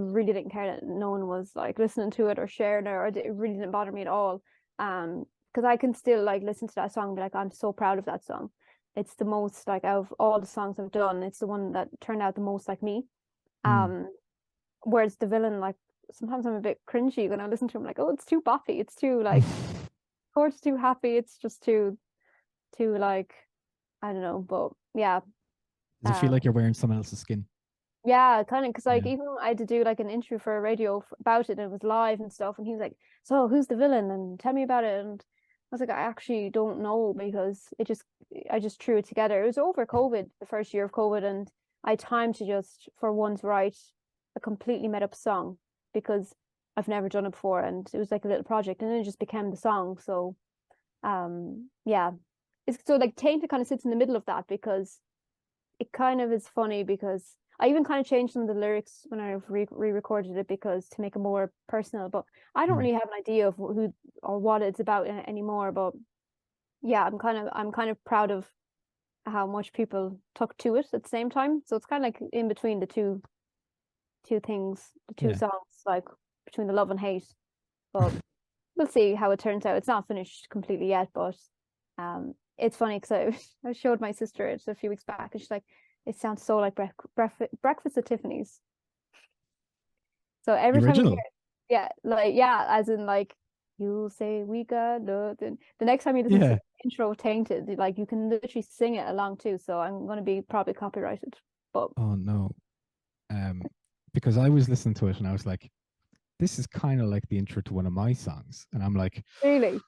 really didn't care that no one was like listening to it or sharing it, or it really didn't bother me at all. Because I can still like listen to that song and be like, I'm so proud of that song. It's the most like out of all the songs I've done, it's the one that turned out the most like me. Whereas The Villain, like sometimes I'm a bit cringy when I listen to him, like, oh, it's too boppy, it's too like of course too happy, it's just too like, I don't know. But yeah,
does it feel like you're wearing someone else's skin?
Yeah, kind of, because like even I had to do like an interview for a radio about it, and it was live and stuff, and he was like, so who's the villain and tell me about it. And I was like, I actually don't know, because I just threw it together. It was over COVID, the first year of COVID, and I had time to just for once write a completely made up song, because I've never done it before, and it was like a little project, and then it just became the song. So yeah, it's so like Tainted kind of sits in the middle of that, because it kind of is funny, because I even kind of changed some of the lyrics when I re-recorded it, because to make it more personal. But I don't really have an idea of who or what it's about anymore. But yeah, I'm kind of proud of how much people took to it at the same time. So it's kind of like in between the two things, the two songs, like between the love and hate. But we'll see how it turns out. It's not finished completely yet, but it's funny because I showed my sister it a few weeks back, and she's like, it sounds so like breakfast at Tiffany's. So every
The
time you hear
original.
it, yeah, like yeah, as in like you'll say we got nothing. The next time you listen to
Yeah.
the intro Tainted, like you can literally sing it along too. So I'm gonna be probably copyrighted. But
Oh no. Because I was listening to it and I was like, this is kind of like the intro to one of my songs. And I'm like,
really,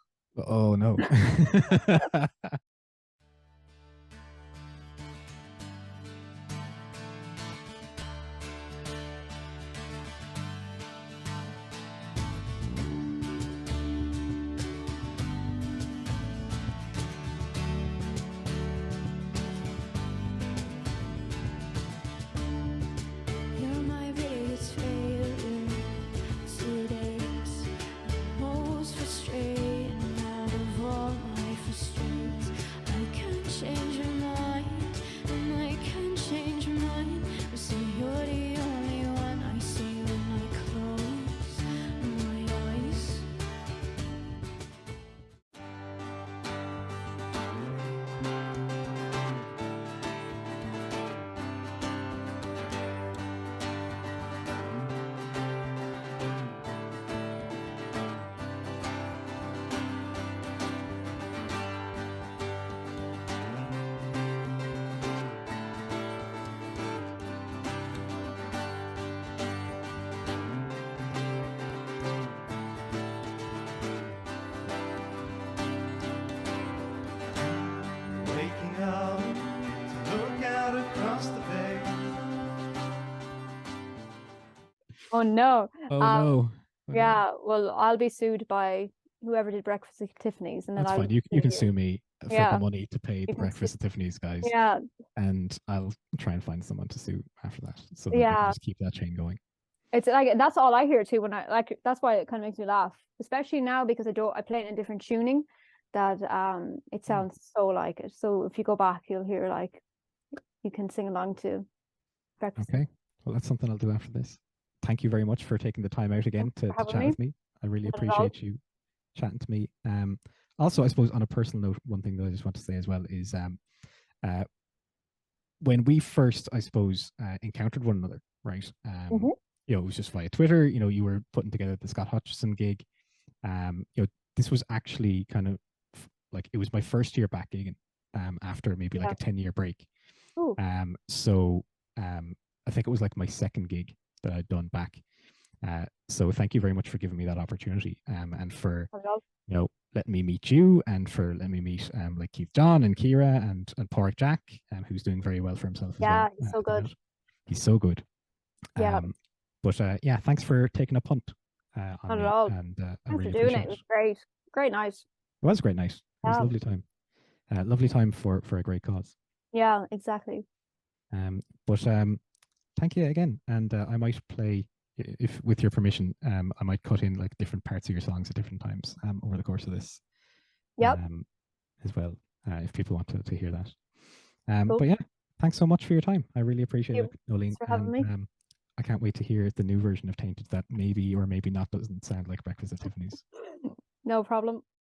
oh no.
You're my biggest failure to date. Most frustrating out of all my frustrations. I can't change your mind, and I can't change your mind. But so you're the only one I see when I close my eyes.
Waking up to look out across the bay.
oh no.
Oh no. Oh, no.
Yeah, well, I'll be sued by whoever did Breakfast at Tiffany's, and then
That's
I'll
fine. You can sue me for
Yeah.
the money to pay the
You can
breakfast at Tiffany's guys,
Yeah,
and I'll try and find someone to sue after that, so that we
Yeah.
can just keep that chain going.
it's like that's all I hear too when I like. That's why it kind of makes me laugh, especially now because I play it in a different tuning. That it sounds so like it. So if you go back, you'll hear like you can sing along to Breakfast.
Okay. Well, that's something I'll do after this. Thank you very much for taking the time out again to
having
chat
me.
with me. I really
Not at all.
appreciate you chatting to me. Also, I suppose on a personal note, one thing that I just want to say as well is when we first, I suppose, encountered one another, right?
Mhm.
You know, it was just via Twitter. You know, you were putting together the Scott Hutchison gig. You know, this was actually kind of like it was my first year back gigging after maybe like
Yeah.
a 10-year break.
Ooh.
So I think it was like my second gig that I'd done back. So thank you very much for giving me that opportunity and for
Not at all.
you know letting me meet you and for letting me meet like Keith John and Kira and Porrick Jack, who's doing very well for himself as
Yeah,
well.
he's so
at the
good.
minute. He's so good.
Yeah.
But yeah, thanks for taking a punt on
Not
me,
at all.
and I
Thanks
really
for doing
appreciate
it. It
it.
was great. Great night.
It was a great night. It was a
Yeah.
lovely time. Lovely time for a great cause.
Yeah, exactly.
But thank you again, and I might play, if with your permission, I might cut in like different parts of your songs at different times over the course of this.
Yep.
As well, if people want to hear that.
Cool.
But yeah, thanks so much for your time. I really appreciate
you.
it, Knoeline.
Thanks for having
And
me.
I can't wait to hear the new version of Tainted that maybe or maybe not doesn't sound like Breakfast at Tiffany's.
No problem.